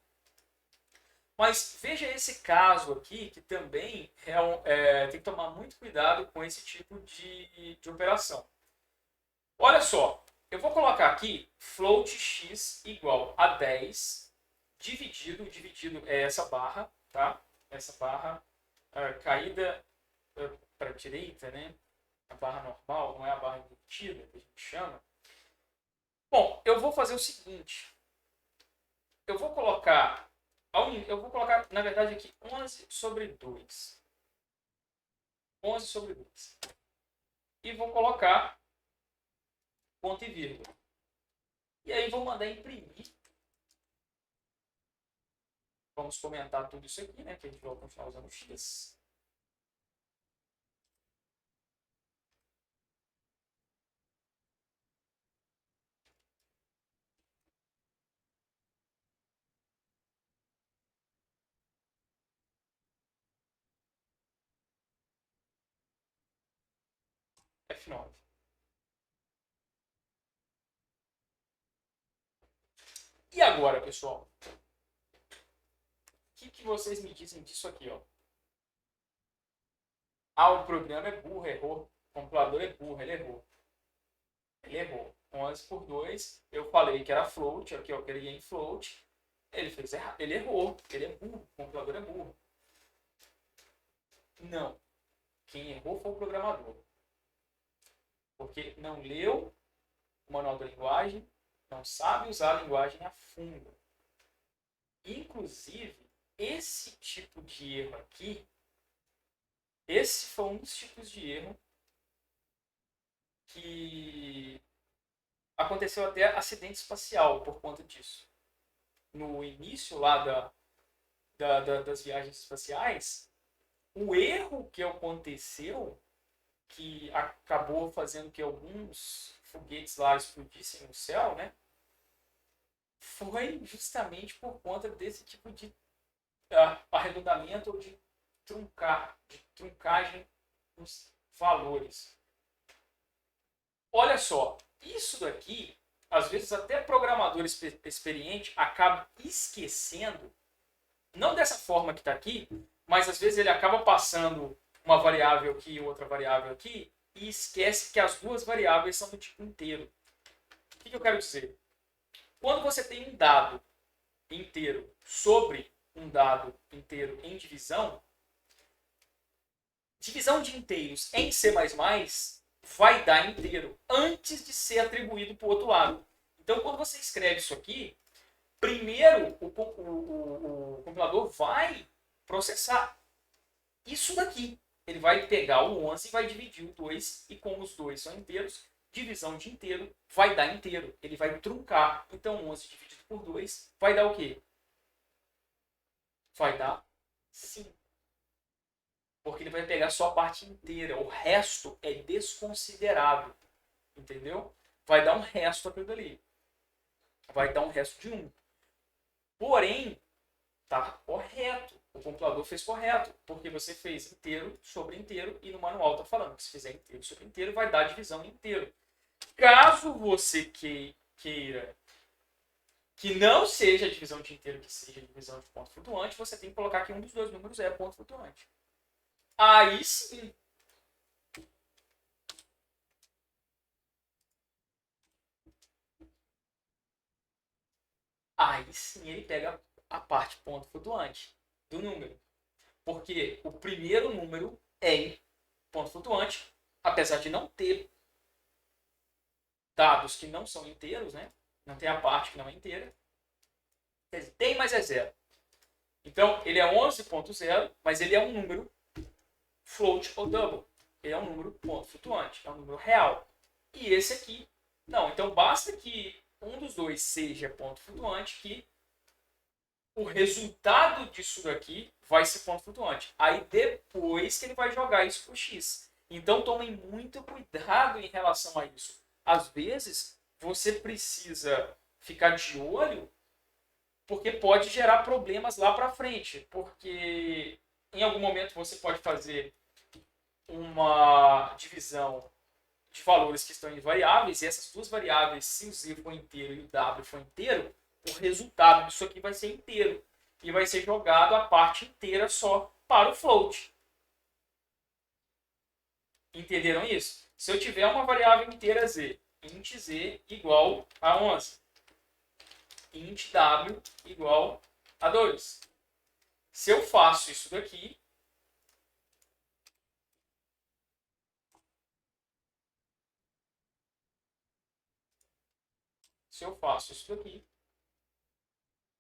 Mas veja esse caso aqui, que também tem que tomar muito cuidado com esse tipo de operação. Olha só, eu vou colocar aqui float x igual a 10 dividido é essa barra, tá? Essa barra caída para a direita, né? A barra normal, não é a barra invertida que a gente chama. Bom, eu vou fazer o seguinte. Eu vou colocar, na verdade, aqui 11 sobre 2. 11 sobre 2. E vou colocar ponto e vírgula. E aí vou mandar imprimir. Vamos comentar tudo isso aqui, né? Que a gente vai continuar usando o X. F9. E agora, pessoal? O que vocês me dizem disso aqui, ó? O programa é burro, errou. O compilador é burro, ele errou. Ele errou. 11 por 2, eu falei que era float, aqui eu queria em float. Ele fez errado, ele errou, ele é burro, o compilador é burro. Não. Quem errou foi o programador. Porque não leu o manual da linguagem, não sabe usar a linguagem a fundo. Inclusive, esse tipo de erro aqui, esse foi um dos tipos de erro que aconteceu até acidente espacial por conta disso. No início lá das viagens espaciais, o erro que aconteceu, que acabou fazendo que alguns foguetes lá explodissem no céu, né? Foi justamente por conta desse tipo de arredondamento ou de truncagem os valores. Olha só, isso daqui, às vezes até programador experiente acaba esquecendo, não dessa forma que está aqui, mas às vezes ele acaba passando uma variável aqui e outra variável aqui e esquece que as duas variáveis são do tipo inteiro. O que eu quero dizer? Quando você tem um dado inteiro sobre um dado inteiro em divisão, divisão de inteiros em C++ vai dar inteiro antes de ser atribuído para o outro lado. Então, quando você escreve isso aqui, primeiro o compilador vai processar isso daqui. Ele vai pegar o 11 e vai dividir o 2, e como os dois são inteiros, divisão de inteiro vai dar inteiro. Ele vai truncar. Então, 11 dividido por 2 vai dar o quê? Vai dar 5. Porque ele vai pegar só a parte inteira. O resto é desconsiderável. Entendeu? Vai dar um resto aquilo dali. Vai dar um resto de 1. Porém, tá correto. O compilador fez correto. Porque você fez inteiro sobre inteiro. E no manual tá falando que se fizer inteiro sobre inteiro, vai dar divisão em inteiro. Caso você queira que não seja divisão de inteiro, que seja divisão de ponto flutuante, você tem que colocar que um dos dois números é ponto flutuante. Aí sim. Aí sim ele pega a parte ponto flutuante do número. Porque o primeiro número é em ponto flutuante, apesar de não ter dados que não são inteiros, né? Não tem a parte que não é inteira. Tem, mas é zero. Então, ele é 11.0, mas ele é um número float ou double. Ele é um número ponto flutuante, é um número real. E esse aqui, não. Então, basta que um dos dois seja ponto flutuante, que o resultado disso daqui vai ser ponto flutuante. Aí, depois que ele vai jogar isso para o x. Então, tomem muito cuidado em relação a isso. Às vezes, você precisa ficar de olho, porque pode gerar problemas lá para frente. Porque em algum momento você pode fazer uma divisão de valores que estão em variáveis, e essas duas variáveis, se o z for inteiro e o w for inteiro, o resultado disso aqui vai ser inteiro. E vai ser jogado a parte inteira só para o float. Entenderam isso? Se eu tiver uma variável inteira z, int z igual a 11, int w igual a 2. Se eu faço isso daqui,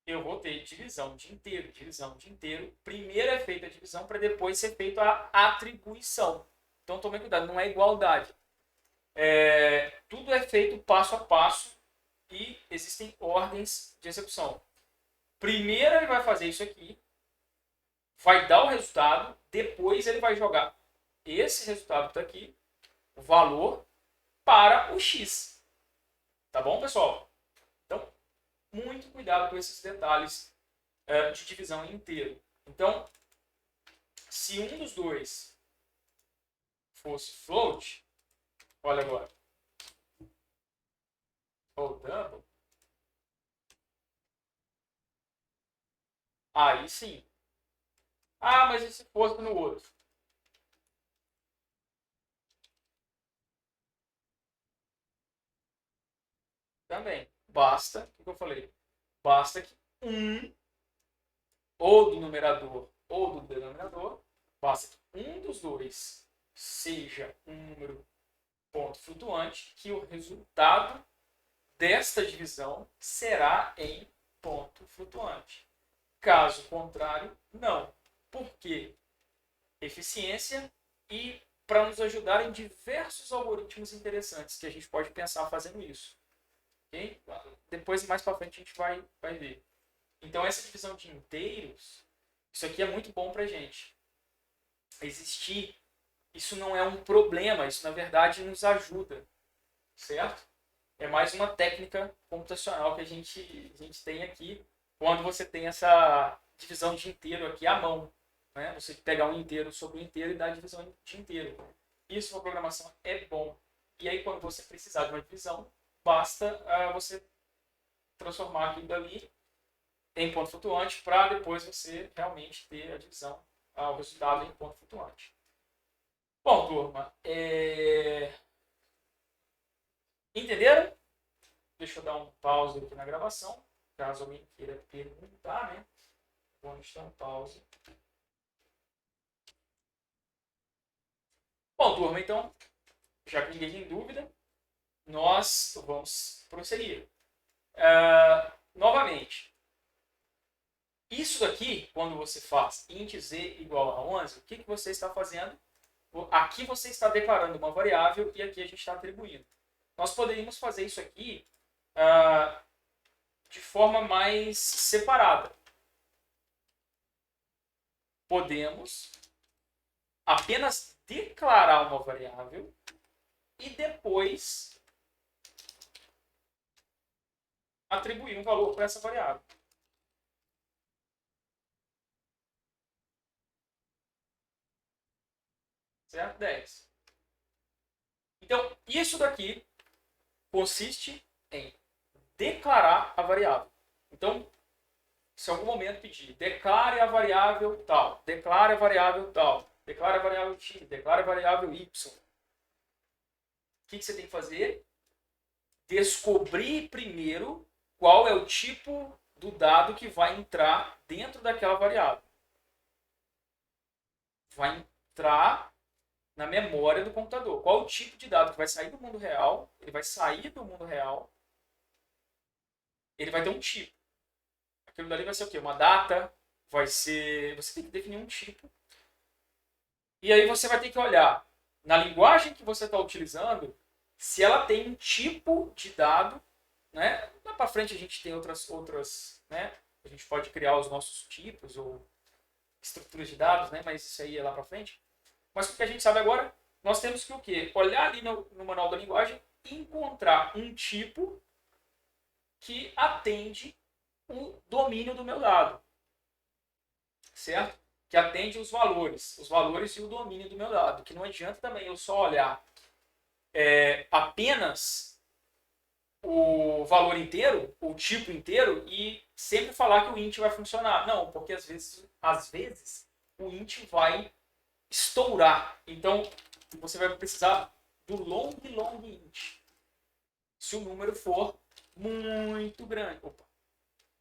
eu vou ter divisão de inteiro, divisão de inteiro. Primeiro é feita a divisão para depois ser feita a atribuição. Então tome cuidado, não é igualdade. Tudo é feito passo a passo e existem ordens de execução. Primeiro ele vai fazer isso aqui, vai dar o resultado, depois ele vai jogar esse resultado que está aqui, o valor, para o x. Tá bom, pessoal? Então, muito cuidado com esses detalhes de divisão em inteiro. Então, se um dos dois fosse float, olha agora, ou double, aí sim. Ah, mas e se fosse no outro? Também. Basta, o que eu falei? Basta que ou do numerador ou do denominador, basta que um dos dois seja um número ponto flutuante, que o resultado desta divisão será em ponto flutuante. Caso contrário, não. Por quê? Eficiência e para nos ajudar em diversos algoritmos interessantes que a gente pode pensar fazendo isso. Okay? Depois, mais para frente, a gente vai ver. Então, essa divisão de inteiros, isso aqui é muito bom para a gente. Existir, isso não é um problema, isso na verdade nos ajuda, certo? É mais uma técnica computacional que a gente tem aqui, quando você tem essa divisão de inteiro aqui à mão. né? Você pegar um inteiro sobre um inteiro e dar a divisão de inteiro. Isso na programação é bom. E aí, quando você precisar de uma divisão, basta você transformar aquilo dali em ponto flutuante para depois você realmente ter a divisão, o resultado em ponto flutuante. Bom, turma, entenderam? Deixa eu dar um pause aqui na gravação, caso alguém queira perguntar, né? Vamos dar um pause. Bom, turma, então, já que ninguém tem dúvida, nós vamos prosseguir. Novamente, isso daqui, quando você faz int z igual a 11, o que você está fazendo? Aqui você está declarando uma variável e aqui a gente está atribuindo. Nós poderíamos fazer isso aqui de forma mais separada. Podemos apenas declarar uma variável e depois atribuir um valor para essa variável. Certo? 10. Então, isso daqui consiste em declarar a variável. Então, se em algum momento pedir, declare a variável tal, declare a variável tal, declare a variável x, declare a variável y. O que você tem que fazer? Descobrir primeiro qual é o tipo do dado que vai entrar dentro daquela variável. Vai entrar na memória do computador. Qual o tipo de dado que vai sair do mundo real? Ele vai sair do mundo real. Ele vai ter um tipo. Aquilo dali vai ser o quê? Uma data. Vai ser... Você tem que definir um tipo. E aí você vai ter que olhar na linguagem que você está utilizando se ela tem um tipo de dado, né? Lá para frente a gente tem outras, né? A gente pode criar os nossos tipos ou estruturas de dados, né? Mas isso aí é lá para frente. Mas o que a gente sabe agora, nós temos que o quê? Olhar ali no manual da linguagem e encontrar um tipo que atende o domínio do meu dado. Certo? Que atende os valores e o domínio do meu dado. Que não adianta também eu só olhar apenas o valor inteiro, o tipo inteiro, e sempre falar que o int vai funcionar. Não, porque às vezes o int vai estourar. Então, você vai precisar do long int. Se o número for muito grande.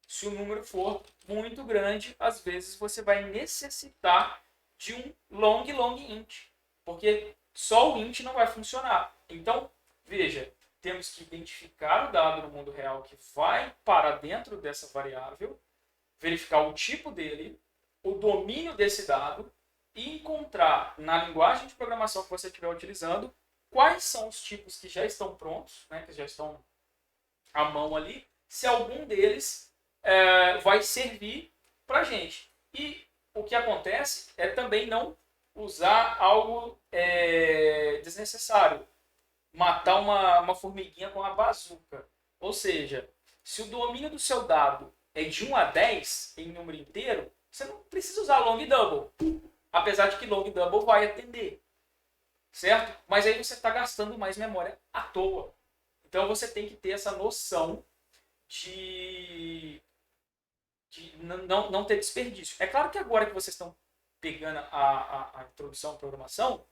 Se o número for muito grande, às vezes você vai necessitar de um long int. Porque só o int não vai funcionar. Então, veja, temos que identificar o dado no mundo real que vai para dentro dessa variável, verificar o tipo dele, o domínio desse dado e encontrar na linguagem de programação que você estiver utilizando quais são os tipos que já estão prontos, né, que já estão à mão ali, se algum deles vai servir para a gente. E o que acontece é também não usar algo desnecessário. Matar uma formiguinha com uma bazuca. Ou seja, se o domínio do seu dado é de 1 a 10 em número inteiro, você não precisa usar long double. Apesar de que long double vai atender. Certo? Mas aí você está gastando mais memória à toa. Então você tem que ter essa noção de não ter desperdício. É claro que agora que vocês estão pegando a introdução à programação,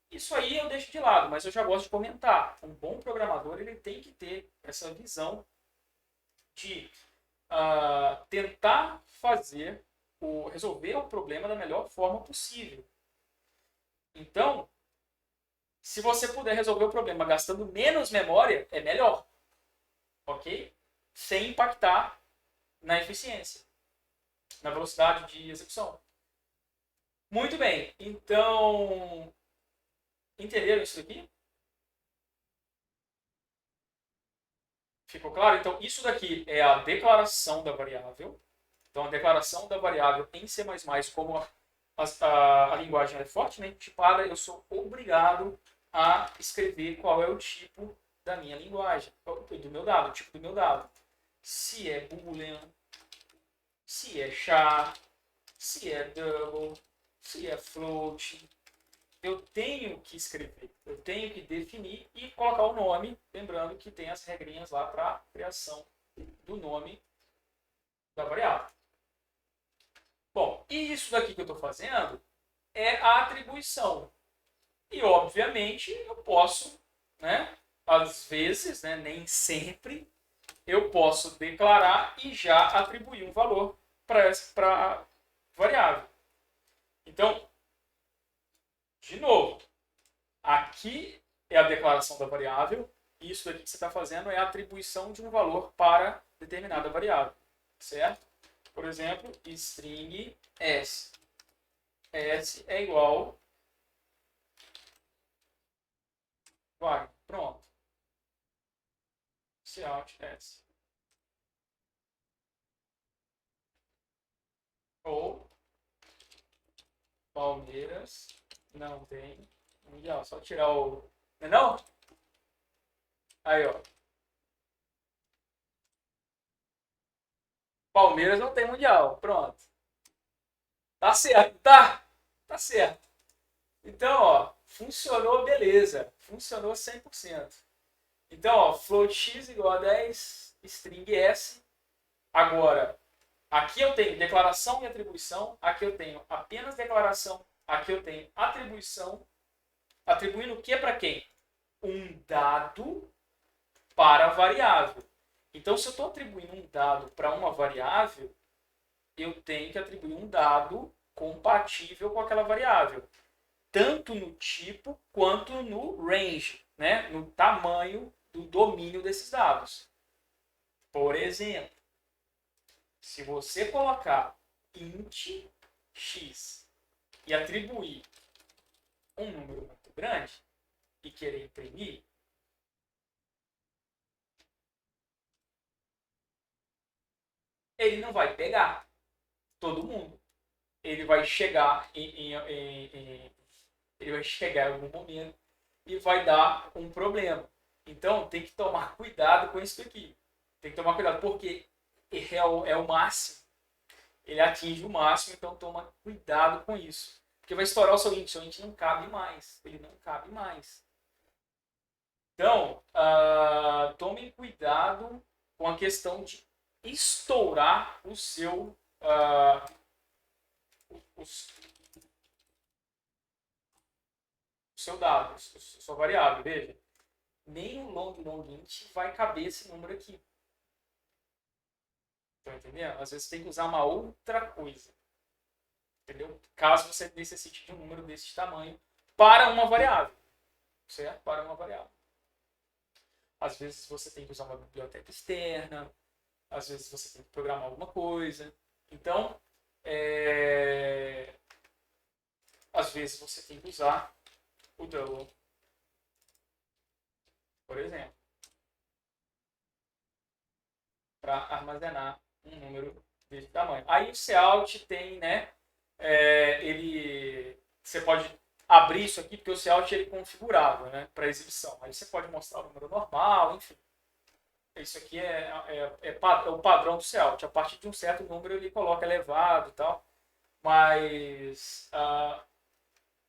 isso aí eu deixo de lado, mas eu já gosto de comentar. Um bom programador ele tem que ter essa visão de tentar resolver o problema da melhor forma possível. Então, se você puder resolver o problema gastando menos memória, é melhor. Ok? Sem impactar na eficiência, na velocidade de execução. Muito bem. Então, entenderam isso aqui? Ficou claro? Então, isso daqui é a declaração da variável. Então, a declaração da variável em C++, como a linguagem é fortemente tipada, eu sou obrigado a escrever qual é o tipo da minha linguagem, do meu dado, o tipo do meu dado. Se é boolean, se é char, se é double, se é float, eu tenho que escrever, eu tenho que definir e colocar o nome, lembrando que tem as regrinhas lá para criação do nome da variável. Bom, e isso daqui que eu estou fazendo é a atribuição. E, obviamente, eu posso, né, às vezes, né, nem sempre, eu posso declarar e já atribuir um valor para a variável. Então, de novo, aqui é a declaração da variável, e isso daqui que você está fazendo é a atribuição de um valor para determinada variável, certo? Por exemplo, string s. S é igual vai, pronto. Cout S. Ou Palmeiras não tem mundial. Só tirar o. Não é não? Aí, ó. Palmeiras não tem mundial. Pronto. Tá certo, tá? Tá certo. Então, ó, funcionou, beleza. Funcionou 100%. Então, ó, float x igual a 10, string s. Agora, aqui eu tenho declaração e atribuição. Aqui eu tenho apenas declaração. Aqui eu tenho atribuição. Atribuindo o que para quem? Um dado para a variável. Então, se eu estou atribuindo um dado para uma variável, eu tenho que atribuir um dado compatível com aquela variável. Tanto no tipo quanto no range, né? No tamanho do domínio desses dados. Por exemplo, se você colocar int x e atribuir um número muito grande e querer imprimir, ele não vai pegar todo mundo. Ele vai chegar ele vai chegar em algum momento e vai dar um problema. Então tem que tomar cuidado com isso aqui. Tem que tomar cuidado porque é o máximo. Ele atinge o máximo, então toma cuidado com isso. Porque vai estourar o seu int não cabe mais. Ele não cabe mais. Então, tomem cuidado com a questão de estourar o seu o seu dado, a sua variável. Veja, nem o long int vai caber esse número aqui. Estão entendendo? Às vezes tem que usar uma outra coisa. Entendeu? Caso você necessite de um número desse tamanho para uma variável. Certo? Para uma variável. Às vezes você tem que usar uma biblioteca externa. Às vezes você tem que programar alguma coisa. Então, às vezes você tem que usar o double, por exemplo, para armazenar um número desse tamanho. Aí o Cout tem, né? Você pode abrir isso aqui porque o Cout ele é configurável, né? Para exibição. Aí você pode mostrar o número normal, enfim. Isso aqui é o padrão do Cout. A partir de um certo número ele coloca elevado e tal. Mas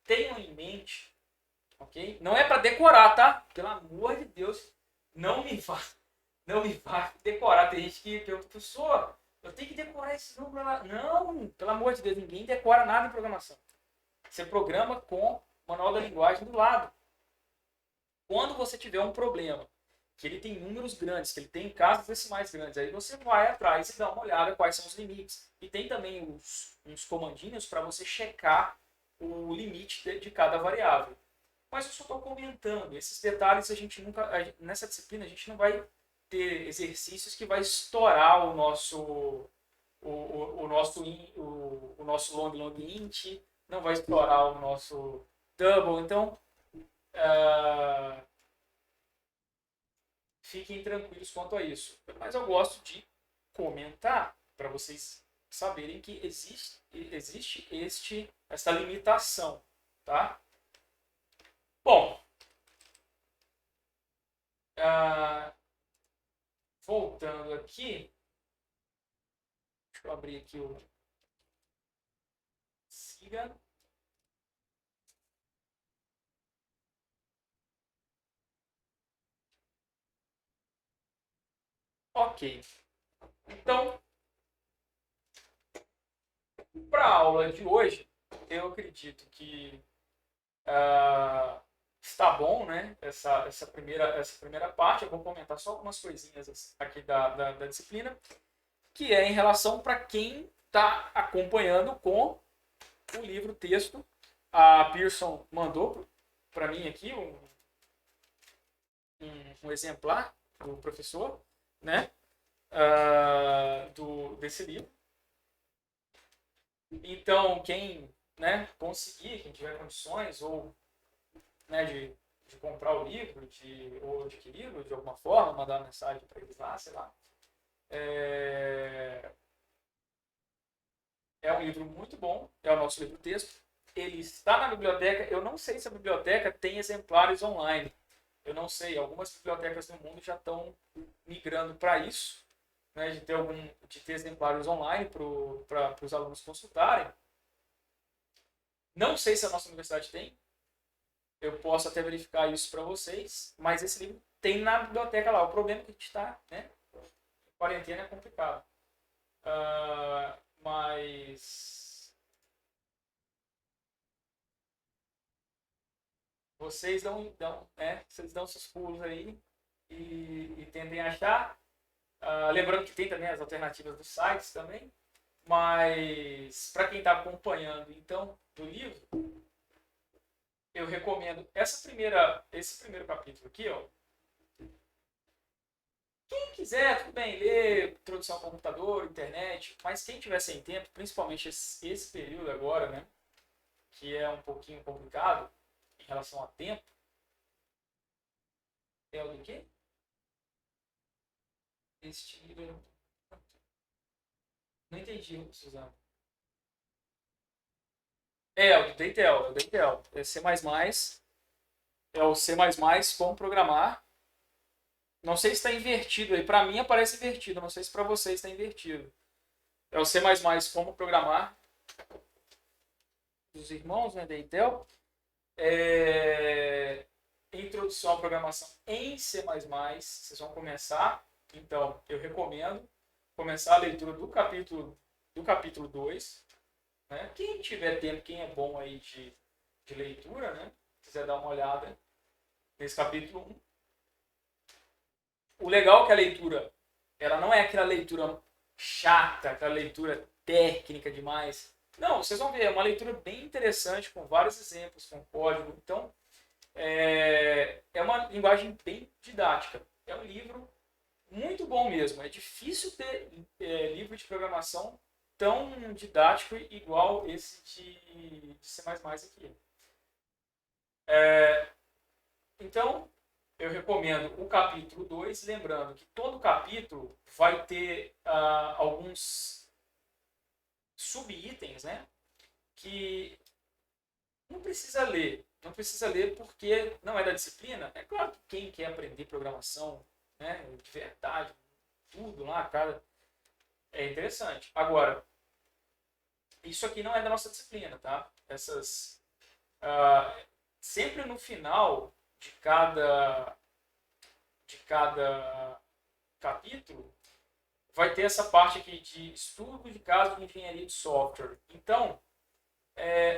tenham em mente, ok? Não é para decorar, tá? Pelo amor de Deus, não me vá decorar. Tem gente que pergunta, professor, eu tenho que decorar esse número lá. Não, pelo amor de Deus, ninguém decora nada em programação. Você programa com o manual da linguagem do lado. Quando você tiver um problema, que ele tem números grandes, que ele tem casas decimais grandes, aí você vai atrás e dá uma olhada quais são os limites. E tem também uns comandinhos para você checar o limite de cada variável. Mas eu só estou comentando. Esses detalhes a gente nunca. Nessa disciplina a gente não vai ter exercícios que vai estourar o nosso long int, não vai estourar o nosso double. Então, fiquem tranquilos quanto a isso. Mas eu gosto de comentar para vocês saberem que existe essa limitação, tá? Bom, voltando aqui, deixa eu abrir aqui o siga. Ok. Então, para a aula de hoje, eu acredito que está bom, né? Essa primeira parte. Eu vou comentar só algumas coisinhas aqui da disciplina, que é em relação para quem está acompanhando com o livro texto. A Pearson mandou para mim aqui um exemplar do professor, né? Desse livro. Então, quem, né, conseguir, quem tiver condições ou, né, de comprar o livro, ou adquiri-lo de alguma forma, mandar uma mensagem para eles lá, sei lá. É um livro muito bom, é o nosso livro texto. Ele está na biblioteca. Eu não sei se a biblioteca tem exemplares online. Eu não sei. Algumas bibliotecas no mundo já estão migrando para isso, né, de ter exemplares online para os alunos consultarem. Não sei se a nossa universidade tem. Eu posso até verificar isso para vocês, mas esse livro tem na biblioteca lá. O problema é que a gente está, né? Quarentena é complicado. Mas vocês dão seus pulos aí e tendem a achar. Lembrando que tem também as alternativas dos sites também. Mas para quem está acompanhando, então, do livro, eu recomendo esse primeiro capítulo aqui, ó. Quem quiser, tudo bem, ler, introdução ao computador, internet, mas quem tiver sem tempo, principalmente esse período agora, né, que é um pouquinho complicado em relação a tempo, é o do quê? Estilo... Não entendi, Suzano. É o do Deitel. É C++, é o C++ como programar. Não sei se está invertido aí. Para mim aparece invertido. Não sei se para vocês está invertido. É o C++ como programar dos irmãos, né, da Intel. Introdução à programação em C++. Vocês vão começar. Então, eu recomendo começar a leitura do capítulo 2. Né? Quem tiver tempo, quem é bom aí de leitura, né? Quiser dar uma olhada nesse capítulo 1. O legal é que a leitura, ela não é aquela leitura chata, aquela leitura técnica demais. Não, vocês vão ver, é uma leitura bem interessante, com vários exemplos, com código. Então, é uma linguagem bem didática. É um livro muito bom mesmo. É difícil ter livro de programação tão didático igual esse de C++ aqui. Então, eu recomendo o capítulo 2, lembrando que todo capítulo vai ter alguns subitens, né? Que não precisa ler. Não precisa ler porque não é da disciplina. É claro que quem quer aprender programação, né, de verdade, tudo lá, cara, é interessante. Agora, isso aqui não é da nossa disciplina, tá? Sempre no final de cada capítulo vai ter essa parte aqui de estudo de caso de engenharia de software. Então,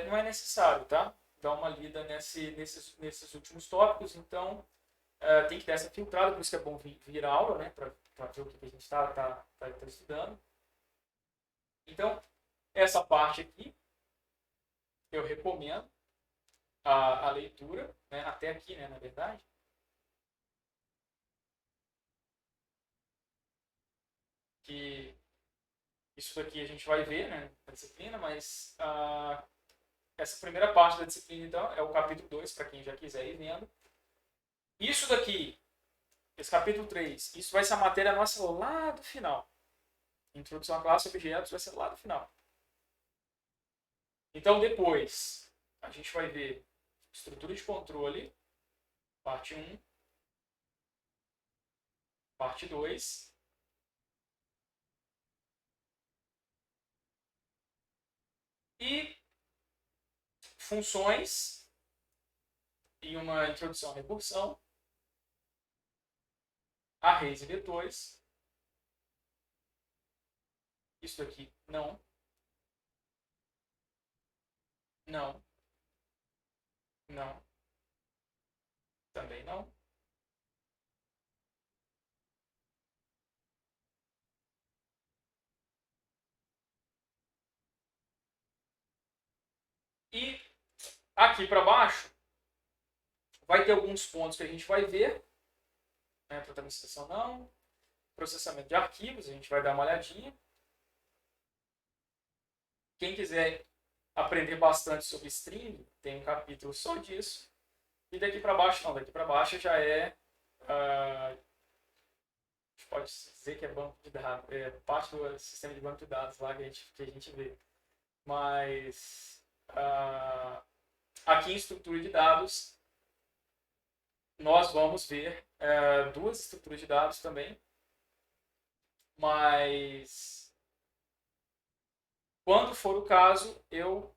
não é necessário, tá? Dar uma lida nesses últimos tópicos. Então, tem que dar essa filtrada, por isso que é bom vir a aula, né? Para ver o que a gente está estudando. Então, essa parte aqui, eu recomendo a leitura, né? Até aqui, né, na verdade. Que isso daqui a gente vai ver, né, na disciplina, mas essa primeira parte da disciplina, então, é o capítulo 2, para quem já quiser ir vendo. Isso daqui, esse capítulo 3, isso vai ser a matéria nossa lá do final. Introdução à classe e objetos vai ser lá do final. Então, depois, a gente vai ver estrutura de controle, parte 1, parte 2. E funções e uma introdução à recursão, arrays e vetores, Isso aqui, não. Não. Não. Também não. E aqui para baixo vai ter alguns pontos que a gente vai ver. Né? Tratamento de sessão não. Processamento de arquivos, a gente vai dar uma olhadinha. Quem quiser aprender bastante sobre streaming, tem um capítulo só disso. E daqui para baixo não, daqui para baixo já é a gente pode dizer que é banco de dados, é parte do sistema de banco de dados lá que a gente vê. Mas aqui em estrutura de dados, nós vamos ver duas estruturas de dados também, mas quando for o caso, eu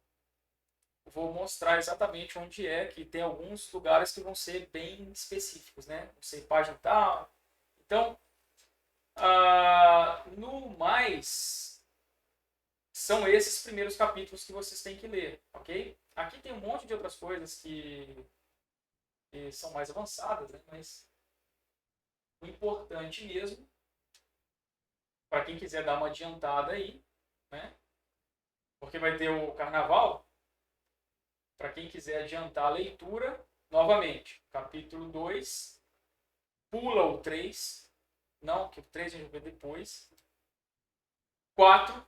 vou mostrar exatamente onde é que tem alguns lugares que vão ser bem específicos, né? Não sei, página tal. Então, no mais, são esses primeiros capítulos que vocês têm que ler, ok? Aqui tem um monte de outras coisas que são mais avançadas, né? Mas o importante mesmo, para quem quiser dar uma adiantada aí, né? Porque vai ter o carnaval, para quem quiser adiantar a leitura, novamente, capítulo 2, pula o 3, não, que o 3 a gente vai ver depois, 4,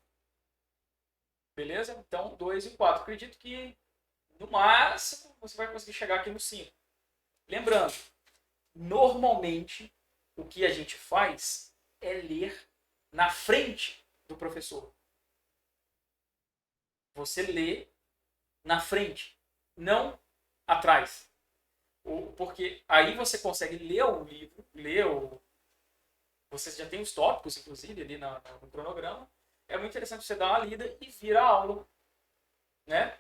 beleza? Então, 2 e 4. Acredito que, no máximo, você vai conseguir chegar aqui no 5. Lembrando, normalmente, o que a gente faz é ler na frente do professor. Você lê na frente, não atrás. Porque aí você consegue ler o livro, você já tem os tópicos, inclusive, ali no cronograma. É muito interessante você dar uma lida e vir a aula, né?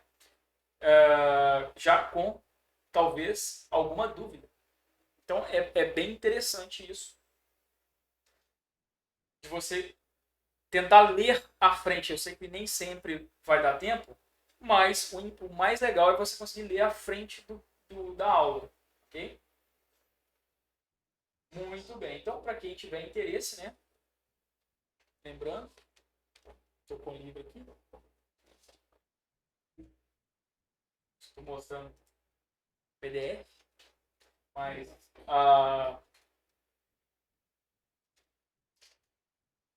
Já com, talvez, alguma dúvida. Então, é bem interessante isso. De você tentar ler à frente. Eu sei que nem sempre vai dar tempo, mas o mais legal é você conseguir ler à frente da aula. Ok? Muito bem. Então, para quem tiver interesse, né? Lembrando, estou com o livro aqui. Estou mostrando PDF. Mas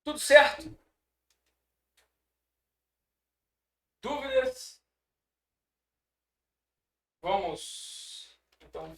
tudo certo? Dúvidas? Vamos então